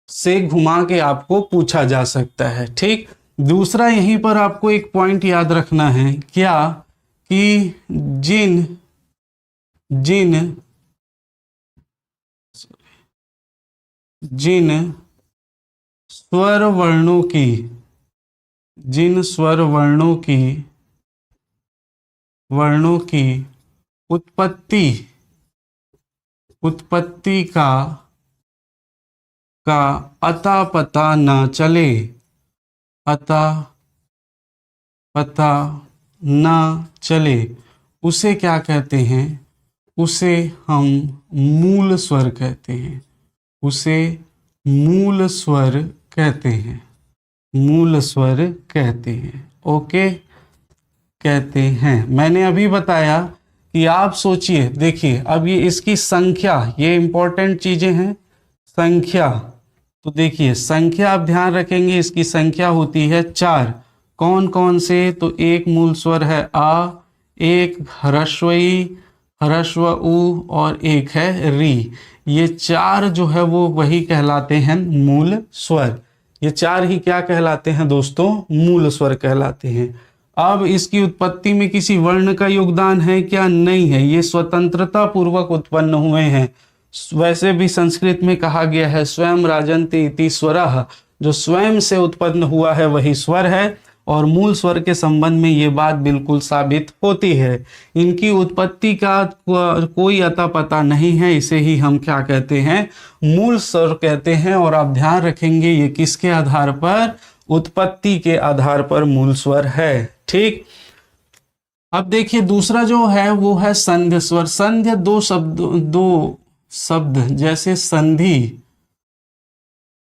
से घुमा के आपको पूछा जा सकता है, ठीक। दूसरा यहीं पर आपको एक पॉइंट याद रखना है, क्या कि जिन स्वर वर्णों की उत्पत्ति का अता पता न चले, उसे क्या कहते हैं? उसे हम मूल स्वर कहते हैं, उसे मूल स्वर कहते हैं, ओके, कहते हैं। मैंने अभी बताया कि आप सोचिए, देखिए अब ये इसकी संख्या, ये इंपॉर्टेंट चीजें हैं। संख्या, तो देखिए संख्या आप ध्यान रखेंगे, इसकी संख्या होती है 4। कौन कौन से? तो एक मूल स्वर है आ, एक ह्रस्वई, ह्रस्व उ और एक है री। ये 4 जो है वो वही कहलाते हैं मूल स्वर। ये 4 ही क्या कहलाते हैं दोस्तों? मूल स्वर कहलाते हैं। अब इसकी उत्पत्ति में किसी वर्ण का योगदान है क्या? नहीं है, ये स्वतंत्रता पूर्वक उत्पन्न हुए हैं। वैसे भी संस्कृत में कहा गया है स्वयं राजन्ति इति स्वरः, जो स्वयं से उत्पन्न हुआ है वही स्वर है, और मूल स्वर के संबंध में ये बात बिल्कुल साबित होती है। इनकी उत्पत्ति का कोई अता पता नहीं है, इसे ही हम क्या कहते हैं? मूल स्वर कहते हैं। और आप ध्यान रखेंगे ये किसके आधार पर? उत्पत्ति के आधार पर मूल स्वर है, ठीक। अब देखिए दूसरा जो है वो है संध्य स्वर। संध्य दो शब्द जैसे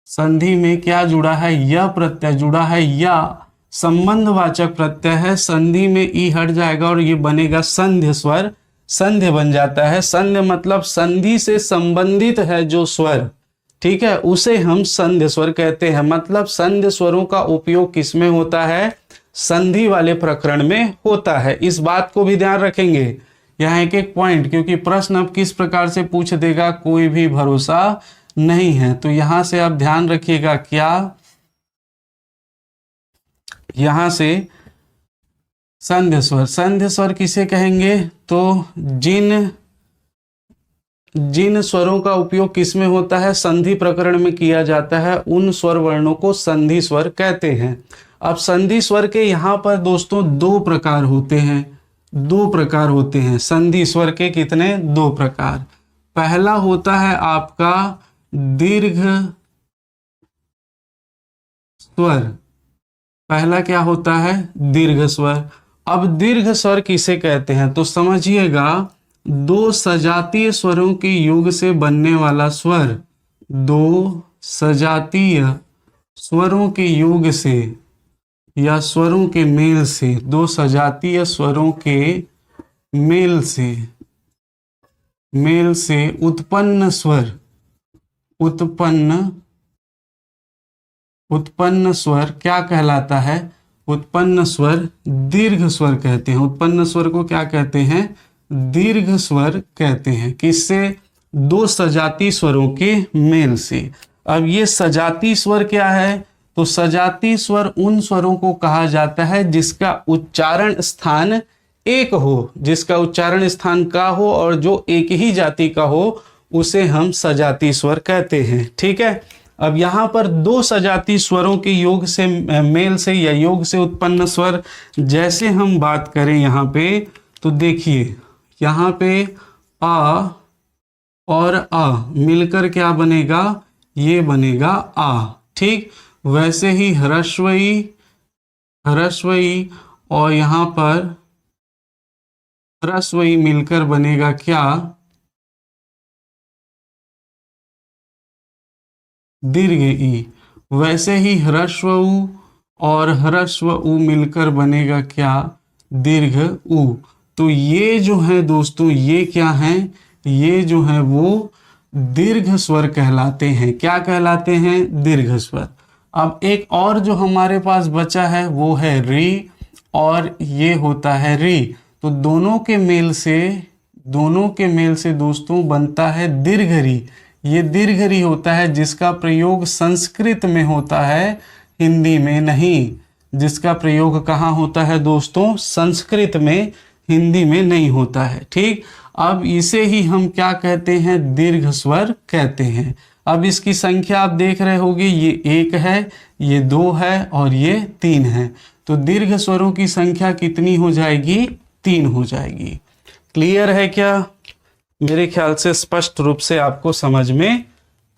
संधि में क्या जुड़ा है? यह प्रत्यय जुड़ा है, या संबंधवाचक प्रत्यय है। संधि में ई हट जाएगा और ये बनेगा संध्य स्वर, संध्य बन जाता है। संध्य मतलब संधि से संबंधित है जो स्वर, ठीक है, उसे हम संध्य स्वर कहते हैं। मतलब संध्य स्वरों का उपयोग किसमें होता है? संधि वाले प्रकरण में होता है। इस बात को भी ध्यान रखेंगे। यहाँ एक एक पॉइंट, क्योंकि प्रश्न अब किस प्रकार से पूछ देगा कोई भी भरोसा नहीं है। तो यहां से आप ध्यान रखिएगा, क्या यहां से संध्य स्वर किसे कहेंगे? तो जिन स्वरों का उपयोग किसमें होता है? संधि प्रकरण में किया जाता है, उन स्वर वर्णों को संधि स्वर कहते हैं। अब संधि स्वर के यहाँ पर दोस्तों 2 प्रकार होते हैं। संधि स्वर के कितने? 2 प्रकार। पहला होता है आपका दीर्घ स्वर। पहला क्या होता है? दीर्घ स्वर। अब दीर्घ स्वर किसे कहते हैं? तो समझिएगा, 2 सजातीय स्वरों के योग से बनने वाला स्वर, 2 सजातीय स्वरों के योग से या स्वरों के मेल से, 2 सजातीय स्वरों के मेल से उत्पन्न स्वर क्या कहलाता है? उत्पन्न स्वर दीर्घ स्वर कहते हैं। उत्पन्न स्वर को क्या कहते हैं? दीर्घ स्वर कहते हैं। किससे? 2 सजाती स्वरों के मेल से। अब ये सजाती स्वर क्या है? तो सजाती स्वर उन स्वरों को कहा जाता है जिसका उच्चारण स्थान एक हो, जिसका उच्चारण स्थान का हो और जो एक ही जाति का हो, उसे हम सजाती स्वर कहते हैं, ठीक है। अब यहाँ पर 2 सजाती स्वरों के योग से, मेल से या योग से उत्पन्न स्वर, जैसे हम बात करें यहाँ पे, तो देखिए यहाँ पे आ और आ मिलकर क्या बनेगा? ये बनेगा आ। ठीक, वैसे ही ह्रस्व ई, ह्रस्व ई और यहां पर ह्रस्व ई मिलकर बनेगा क्या, दीर्घ ई। वैसे ही ह्रस्व उ और ह्रस्व उ मिलकर बनेगा क्या, दीर्घ उ। तो ये जो है दोस्तों, ये क्या है, ये जो है वो दीर्घ स्वर कहलाते हैं। क्या कहलाते हैं, दीर्घ स्वर। अब एक और जो हमारे पास बचा है वो है री और ये होता है री। तो दोनों के मेल से, दोनों के मेल से दोस्तों बनता है दीर्घ री। ये दीर्घ री होता है जिसका प्रयोग संस्कृत में होता है, हिंदी में नहीं। जिसका प्रयोग कहाँ होता है दोस्तों, संस्कृत में, हिंदी में नहीं होता है। ठीक, अब इसे ही हम क्या कहते हैं, दीर्घ स्वर कहते हैं। अब इसकी संख्या आप देख रहे होंगे, ये 1 है, ये 2 है और ये 3 है। तो दीर्घ स्वरों की संख्या कितनी हो जाएगी, 3 हो जाएगी। क्लियर है क्या? मेरे ख्याल से स्पष्ट रूप से आपको समझ में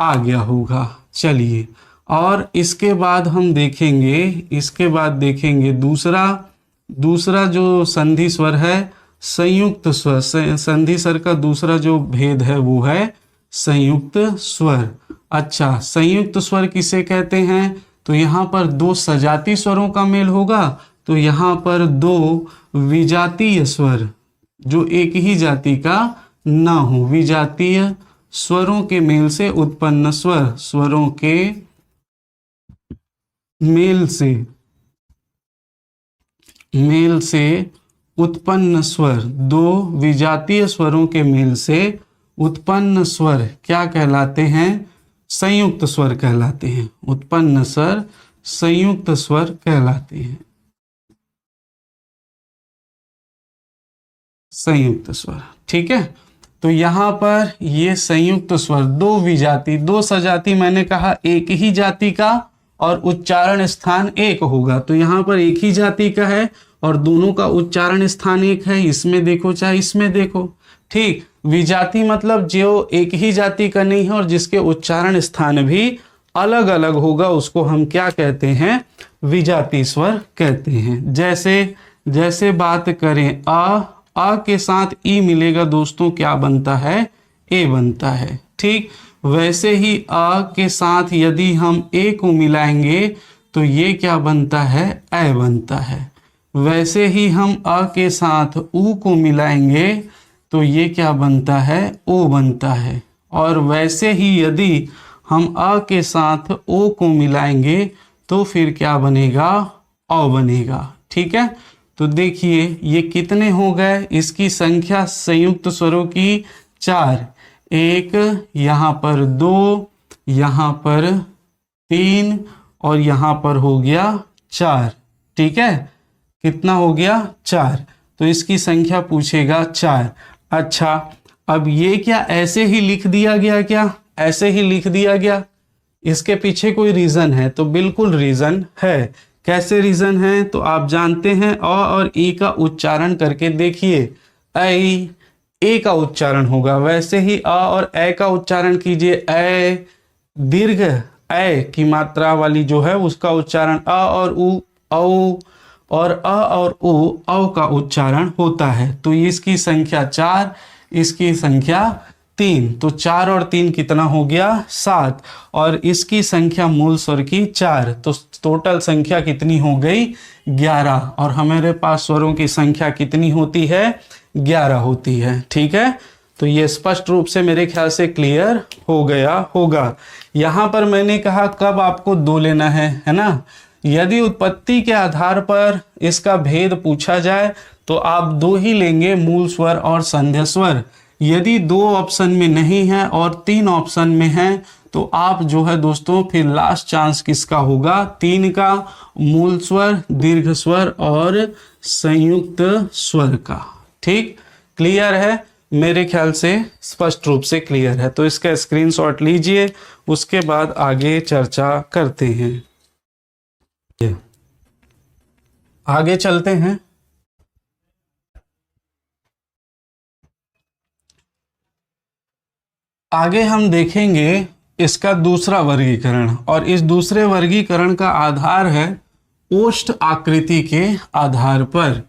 आ गया होगा। चलिए, और इसके बाद हम देखेंगे, इसके बाद देखेंगे दूसरा जो संधि स्वर है, संयुक्त स्वर। संधि स्वर का दूसरा जो भेद है वो है संयुक्त स्वर। अच्छा, संयुक्त स्वर किसे कहते हैं? तो यहाँ पर 2 सजाती स्वरों का मेल होगा, तो यहाँ पर 2 विजातीय स्वर जो एक ही जाति का ना हो, विजातीय स्वरों के मेल से उत्पन्न स्वर, स्वरों के मेल से उत्पन्न स्वर, 2 विजातीय स्वरों के मेल से उत्पन्न स्वर क्या कहलाते हैं, संयुक्त स्वर कहलाते हैं। उत्पन्न स्वर संयुक्त स्वर कहलाते हैं, संयुक्त स्वर। ठीक है, तो यहाँ पर ये संयुक्त स्वर 2 विजाति, 2 सजाति, मैंने कहा एक ही जाति का और उच्चारण स्थान एक होगा। तो यहाँ पर एक ही जाति का है और दोनों का उच्चारण स्थान एक है। इसमें देखो चाहे इसमें देखो। ठीक, विजाति मतलब जो एक ही जाति का नहीं है और जिसके उच्चारण स्थान भी अलग अलग होगा, उसको हम क्या कहते हैं, विजाति स्वर कहते हैं। जैसे बात करें आ के साथ ई मिलेगा दोस्तों, क्या बनता है, ए बनता है। ठीक, वैसे ही आ के साथ यदि हम ए को मिलाएंगे तो ये क्या बनता है, ए बनता है। वैसे ही हम आ के साथ ऊ को मिलाएंगे तो ये क्या बनता है, ओ बनता है। और वैसे ही यदि हम आ के साथ ओ को मिलाएंगे तो फिर क्या बनेगा, औ बनेगा। ठीक है, तो देखिए ये कितने हो गए, इसकी संख्या संयुक्त स्वरों की 4, 1 यहाँ पर 2, यहाँ पर 3 और यहाँ पर हो गया 4। ठीक है, कितना हो गया, 4। तो इसकी संख्या पूछेगा 4। अच्छा, अब ये क्या ऐसे ही लिख दिया गया, क्या ऐसे ही लिख दिया गया? इसके पीछे कोई रीजन है? तो बिल्कुल रीजन है। कैसे रीजन है? तो आप जानते हैं अ और ई का उच्चारण करके देखिए, ए का उच्चारण होगा। वैसे ही अ और ए का उच्चारण कीजिए, ए दीर्घ ए की मात्रा वाली जो है उसका उच्चारण अ और उ, औ, और अ और उ, औ का उच्चारण होता है। तो इसकी संख्या 4, इसकी संख्या 3। तो 4 और 3 कितना हो गया, 7। और इसकी संख्या मूल स्वर की 4, तो टोटल संख्या कितनी हो गई, 11। और हमारे पास स्वरों की संख्या कितनी होती है, 11 होती है। ठीक है, तो ये स्पष्ट रूप से मेरे ख्याल से क्लियर हो गया होगा। यहाँ पर मैंने कहा कब आपको 2 लेना है ना। यदि उत्पत्ति के आधार पर इसका भेद पूछा जाए तो आप 2 ही लेंगे, मूल स्वर और संध्या स्वर। यदि 2 ऑप्शन में नहीं है और 3 ऑप्शन में है तो आप जो है दोस्तों फिर लास्ट चांस किसका होगा, 3 का, मूल स्वर, दीर्घ स्वर और संयुक्त स्वर का। ठीक, क्लियर है? मेरे ख्याल से स्पष्ट रूप से क्लियर है। तो इसका स्क्रीनशॉट लीजिए, उसके बाद आगे चर्चा करते हैं। आगे चलते हैं। आगे हम देखेंगे इसका दूसरा वर्गीकरण, और इस दूसरे वर्गीकरण का आधार है ओष्ठ आकृति के आधार पर।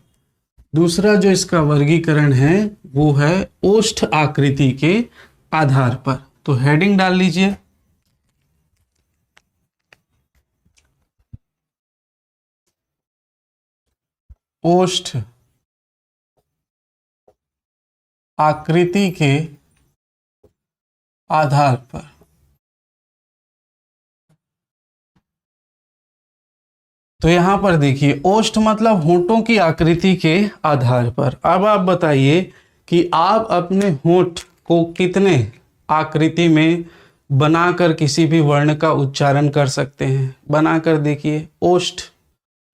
दूसरा जो इसका वर्गीकरण है वो है ओष्ठ आकृति के आधार पर। तो हेडिंग डाल लीजिए, ओष्ठ आकृति के आधार पर। तो यहां पर देखिए, ओष्ठ मतलब होंठों की आकृति के आधार पर। अब आप बताइए कि आप अपने होंठ को कितने आकृति में बनाकर किसी भी वर्ण का उच्चारण कर सकते हैं। बनाकर देखिए, ओष्ठ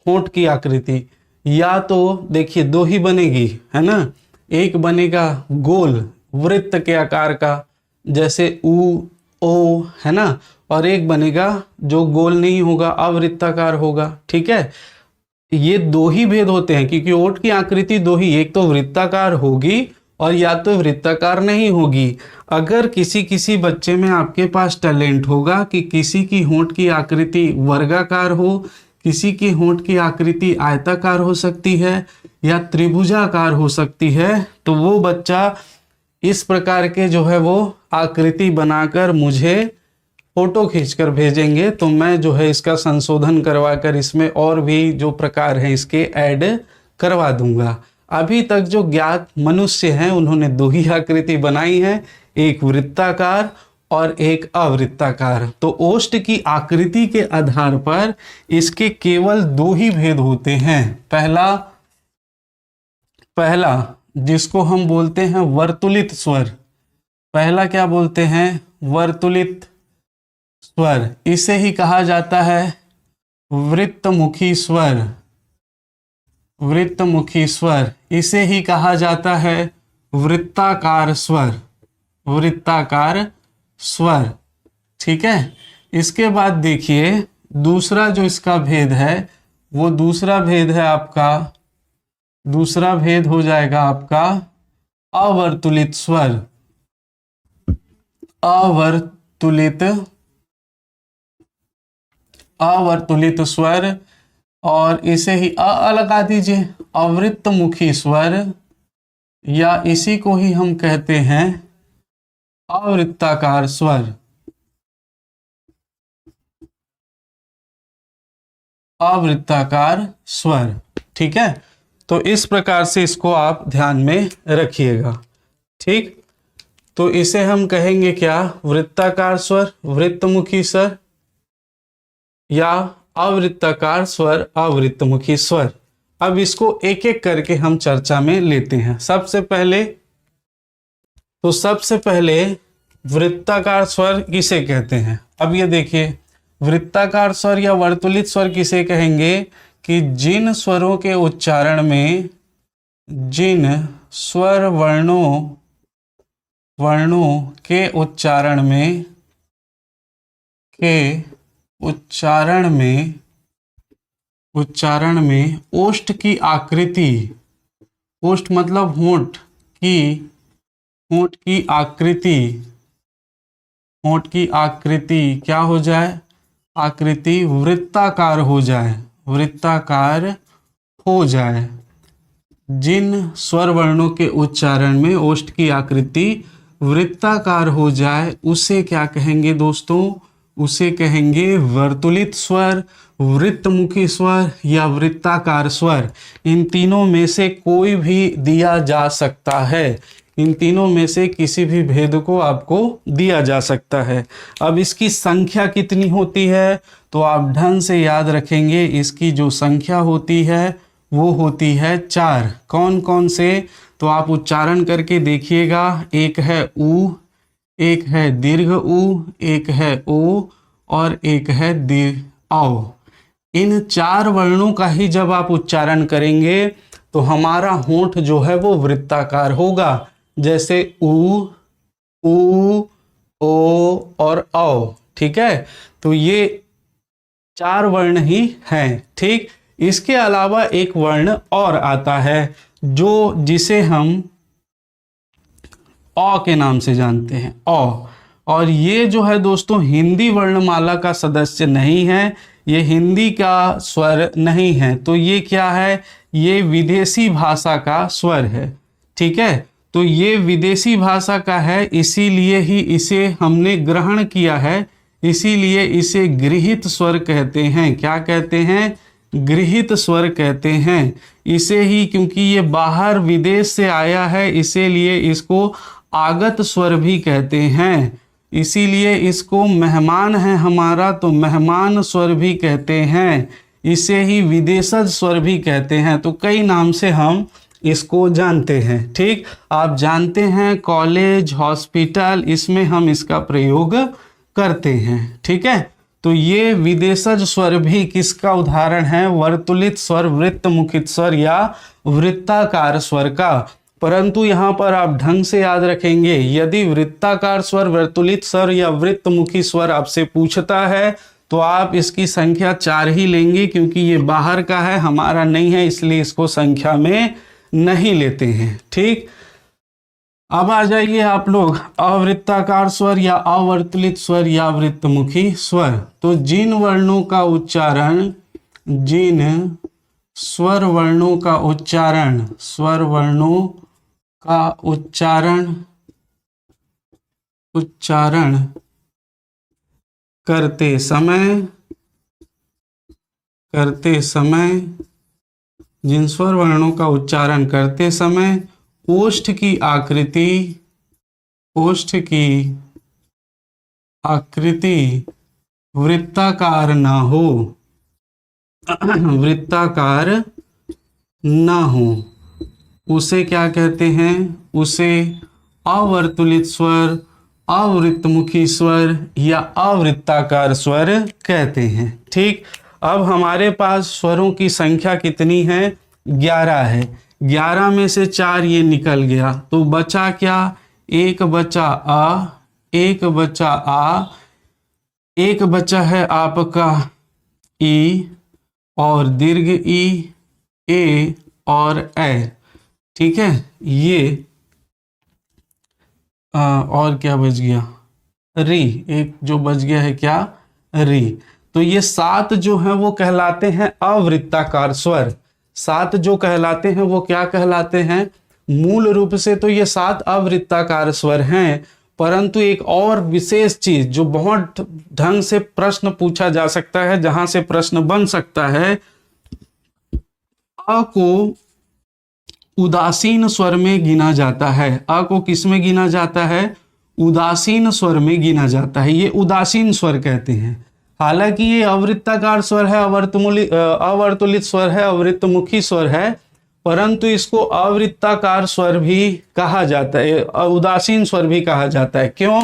होंठ की आकृति, या तो देखिए दो ही बनेगी, है ना। एक बनेगा गोल वृत्त के आकार का, जैसे उ ओ, है ना, और एक बनेगा जो गोल नहीं होगा, अवृत्ताकार होगा। ठीक है, ये दो ही भेद होते हैं, क्योंकि ओठ की आकृति दो ही, एक तो वृत्ताकार होगी और या तो वृत्ताकार नहीं होगी। अगर किसी किसी बच्चे में आपके पास टैलेंट होगा कि किसी की होंठ की आकृति वर्गाकार हो, किसी की होंठ की आकृति आयताकार हो सकती है या त्रिभुजाकार हो सकती है, तो वो बच्चा इस प्रकार के जो है वो आकृति बनाकर मुझे फोटो खींचकर भेजेंगे, तो मैं जो है इसका संशोधन करवाकर इसमें और भी जो प्रकार हैं इसके ऐड करवा दूंगा। अभी तक जो ज्ञात मनुष्य हैं उन्होंने दो ही आकृति बनाई है, एक वृत्ताकार और एक अवृत्ताकार। तो ओष्ठ की आकृति के आधार पर इसके केवल दो ही भेद होते हैं। पहला जिसको हम बोलते हैं वर्तुलित स्वर, पहला क्या बोलते हैं, वर्तुलित स्वर, इसे ही कहा जाता है वृत्तमुखी स्वर। वृत्तमुखी स्वर, इसे ही कहा जाता है वृत्ताकार स्वर। वृत्ताकार स्वर, ठीक है। इसके बाद देखिए दूसरा जो इसका भेद है, वो दूसरा भेद है आपका, दूसरा भेद हो जाएगा आपका अवर्तुलित स्वर। अवर्तुलित स्वर, और इसे ही लगा दीजिए अवृत्तमुखी स्वर, या इसी को ही हम कहते हैं अवृत्ताकार स्वर। अवृत्ताकार स्वर, ठीक है। तो इस प्रकार से इसको आप ध्यान में रखिएगा, ठीक। तो इसे हम कहेंगे क्या, वृत्ताकार स्वर, वृत्तमुखी स्वर, या अवृत्ताकार स्वर, अवृत्तमुखी स्वर। अब इसको एक एक करके हम चर्चा में लेते हैं। सबसे पहले वृत्ताकार स्वर किसे कहते हैं। अब ये देखिए, वृत्ताकार स्वर या वर्तुलित स्वर किसे कहेंगे कि जिन स्वरों के उच्चारण में, जिन स्वर वर्णों के उच्चारण में ओष्ठ की आकृति, ओष्ठ मतलब होंठ की आकृति क्या हो जाए, आकृति वृत्ताकार हो जाए। जिन स्वर वर्णों के उच्चारण में ओष्ठ की आकृति वृत्ताकार हो जाए उसे क्या कहेंगे दोस्तों, उसे कहेंगे वर्तुलित स्वर, वृत्तमुखी स्वर या वृत्ताकार स्वर। इन तीनों में से कोई भी दिया जा सकता है, इन तीनों में से किसी भी भेद को आपको दिया जा सकता है। अब इसकी संख्या कितनी होती है, तो आप ढंग से याद रखेंगे, इसकी जो संख्या होती है वो होती है 4। कौन कौन से, तो आप उच्चारण करके देखिएगा। एक है उ, एक है दीर्घ उ, एक है ओ और एक है दीर्घ औ। इन 4 वर्णों का ही जब आप उच्चारण करेंगे तो हमारा होंठ जो है वो वृत्ताकार होगा, जैसे उ, ओ और औ, ठीक है। तो ये 4 वर्ण ही हैं, ठीक। इसके अलावा एक वर्ण और आता है जिसे हम औ के नाम से जानते हैं, औ। और ये जो है दोस्तों हिंदी वर्णमाला का सदस्य नहीं है, ये हिंदी का स्वर नहीं है, तो ये क्या है, ये विदेशी भाषा का स्वर है। ठीक है, तो ये विदेशी भाषा का है, इसीलिए ही इसे हमने ग्रहण किया है, इसीलिए इसे गृहीत स्वर कहते हैं। क्या कहते हैं, गृहीत स्वर कहते हैं इसे ही, क्योंकि ये बाहर विदेश से आया है, इसीलिए इसको आगत स्वर भी कहते हैं। इसीलिए इसको मेहमान है हमारा, तो मेहमान स्वर भी कहते हैं, इसे ही विदेशज स्वर भी कहते हैं। तो कई नाम से हम इसको जानते हैं। ठीक, आप जानते हैं कॉलेज, हॉस्पिटल, इसमें हम इसका प्रयोग करते हैं। ठीक है, तो ये विदेशज स्वर भी किसका उदाहरण है, वर्तुलित स्वर, वृत्तमुखित स्वर या वृत्ताकार स्वर का। परंतु यहाँ पर आप ढंग से याद रखेंगे, यदि वृत्ताकार स्वर, वर्तुलित स्वर या वृत्तमुखी स्वर आपसे पूछता है तो आप इसकी संख्या 4 ही लेंगे, क्योंकि ये बाहर का है, हमारा नहीं है, इसलिए इसको संख्या में नहीं लेते हैं। ठीक, अब आ जाइए आप लोग अवृत्ताकार स्वर या अवर्तुलित स्वर या वृत्तमुखी स्वर। तो जिन वर्णों का उच्चारण, जिन स्वर वर्णों का उच्चारण, स्वर वर्णों का उच्चारण करते समय जिन स्वर वर्णों का उच्चारण करते समय ओष्ठ की आकृति वृत्ताकार ना हो, वृत्ताकार ना हो, उसे क्या कहते हैं, उसे अवर्तुलित स्वर, अवृत्तमुखी स्वर या अवृत्ताकार स्वर कहते हैं। ठीक, अब हमारे पास स्वरों की संख्या कितनी है, 11 है। 11 में से 4 ये निकल गया, तो बचा क्या, एक बचा आ, एक बचा आ, एक बचा है आपका ई और दीर्घ ई, ए और ए। ठीक है, ये और क्या बच गया, री, एक जो बच गया है क्या, री। तो ये 7 जो हैं वो कहलाते हैं अवृत्ताकार स्वर। 7 जो कहलाते हैं वो क्या कहलाते हैं, मूल रूप से तो ये 7 अवृत्ताकार स्वर हैं, परंतु एक और विशेष चीज जो बहुत ढंग से प्रश्न पूछा जा सकता है, जहां से प्रश्न बन सकता है, अ को उदासीन स्वर में गिना जाता है। अ को किस में गिना जाता है, उदासीन स्वर में गिना जाता है, ये उदासीन स्वर कहते हैं। हालांकि ये अवृत्ताकार स्वर है, अवर्तुलित स्वर है, अवृत्तमुखी स्वर है, परंतु इसको अवृत्ताकार स्वर भी कहा जाता है, उदासीन स्वर भी कहा जाता है। क्यों,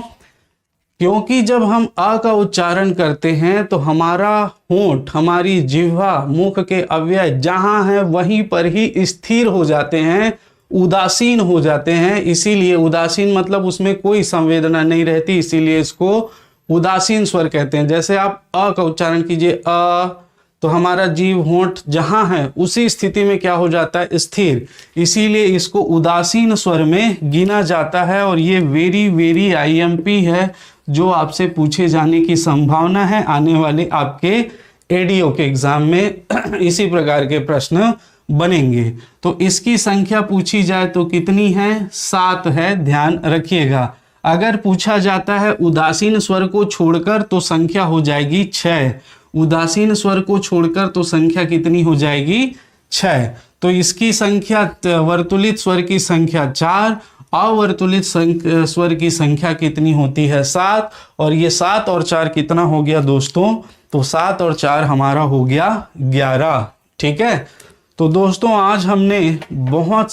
क्योंकि जब हम अ का उच्चारण करते हैं तो हमारा होंठ, हमारी जिह्वा, मुख के अवयव जहां है वहीं पर ही स्थिर हो जाते हैं, उदासीन हो जाते हैं। इसीलिए उदासीन मतलब उसमें कोई संवेदना नहीं रहती, इसीलिए इसको उदासीन स्वर कहते हैं। जैसे आप अ का उच्चारण कीजिए, अ, तो हमारा जीव, होंठ जहां है उसी स्थिति में क्या हो जाता है, स्थिर, इसीलिए इसको उदासीन स्वर में गिना जाता है। और ये वेरी वेरी आईएमपी है, जो आपसे पूछे जाने की संभावना है आने वाले आपके एडीओ के एग्जाम में इसी प्रकार के प्रश्न बनेंगे। तो इसकी संख्या पूछी जाए तो कितनी है, 7 है, ध्यान रखिएगा। अगर पूछा जाता है उदासीन स्वर को छोड़कर तो संख्या हो जाएगी 6, उदासीन स्वर को छोड़कर तो संख्या कितनी हो जाएगी, 6। तो इसकी संख्या, वर्तुलित स्वर की संख्या 4, अवर्तुलित स्वर की संख्या कितनी होती है, 7। और ये 7 और 4 कितना हो गया दोस्तों, तो 7 और 4 हमारा हो गया 11। ठीक है, तो दोस्तों आज हमने बहुत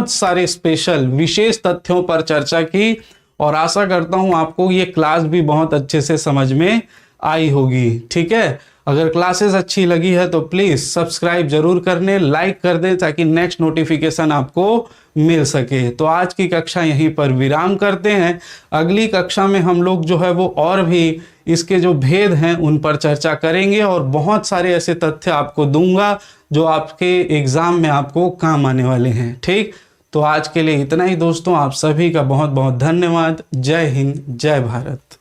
सारे स्पेशल विशेष तथ्यों पर चर्चा की, और आशा करता हूं आपको ये क्लास भी बहुत अच्छे से समझ में आई होगी। ठीक है, अगर क्लासेस अच्छी लगी है तो प्लीज सब्सक्राइब जरूर करने, लाइक कर दें, ताकि नेक्स्ट नोटिफिकेशन आपको मिल सके। तो आज की कक्षा यहीं पर विराम करते हैं। अगली कक्षा में हम लोग जो है वो और भी इसके जो भेद हैं उन पर चर्चा करेंगे, और बहुत सारे ऐसे तथ्य आपको दूंगा जो आपके एग्जाम में आपको काम आने वाले हैं। ठीक, तो आज के लिए इतना ही दोस्तों, आप सभी का बहुत बहुत धन्यवाद। जय हिंद, जय भारत।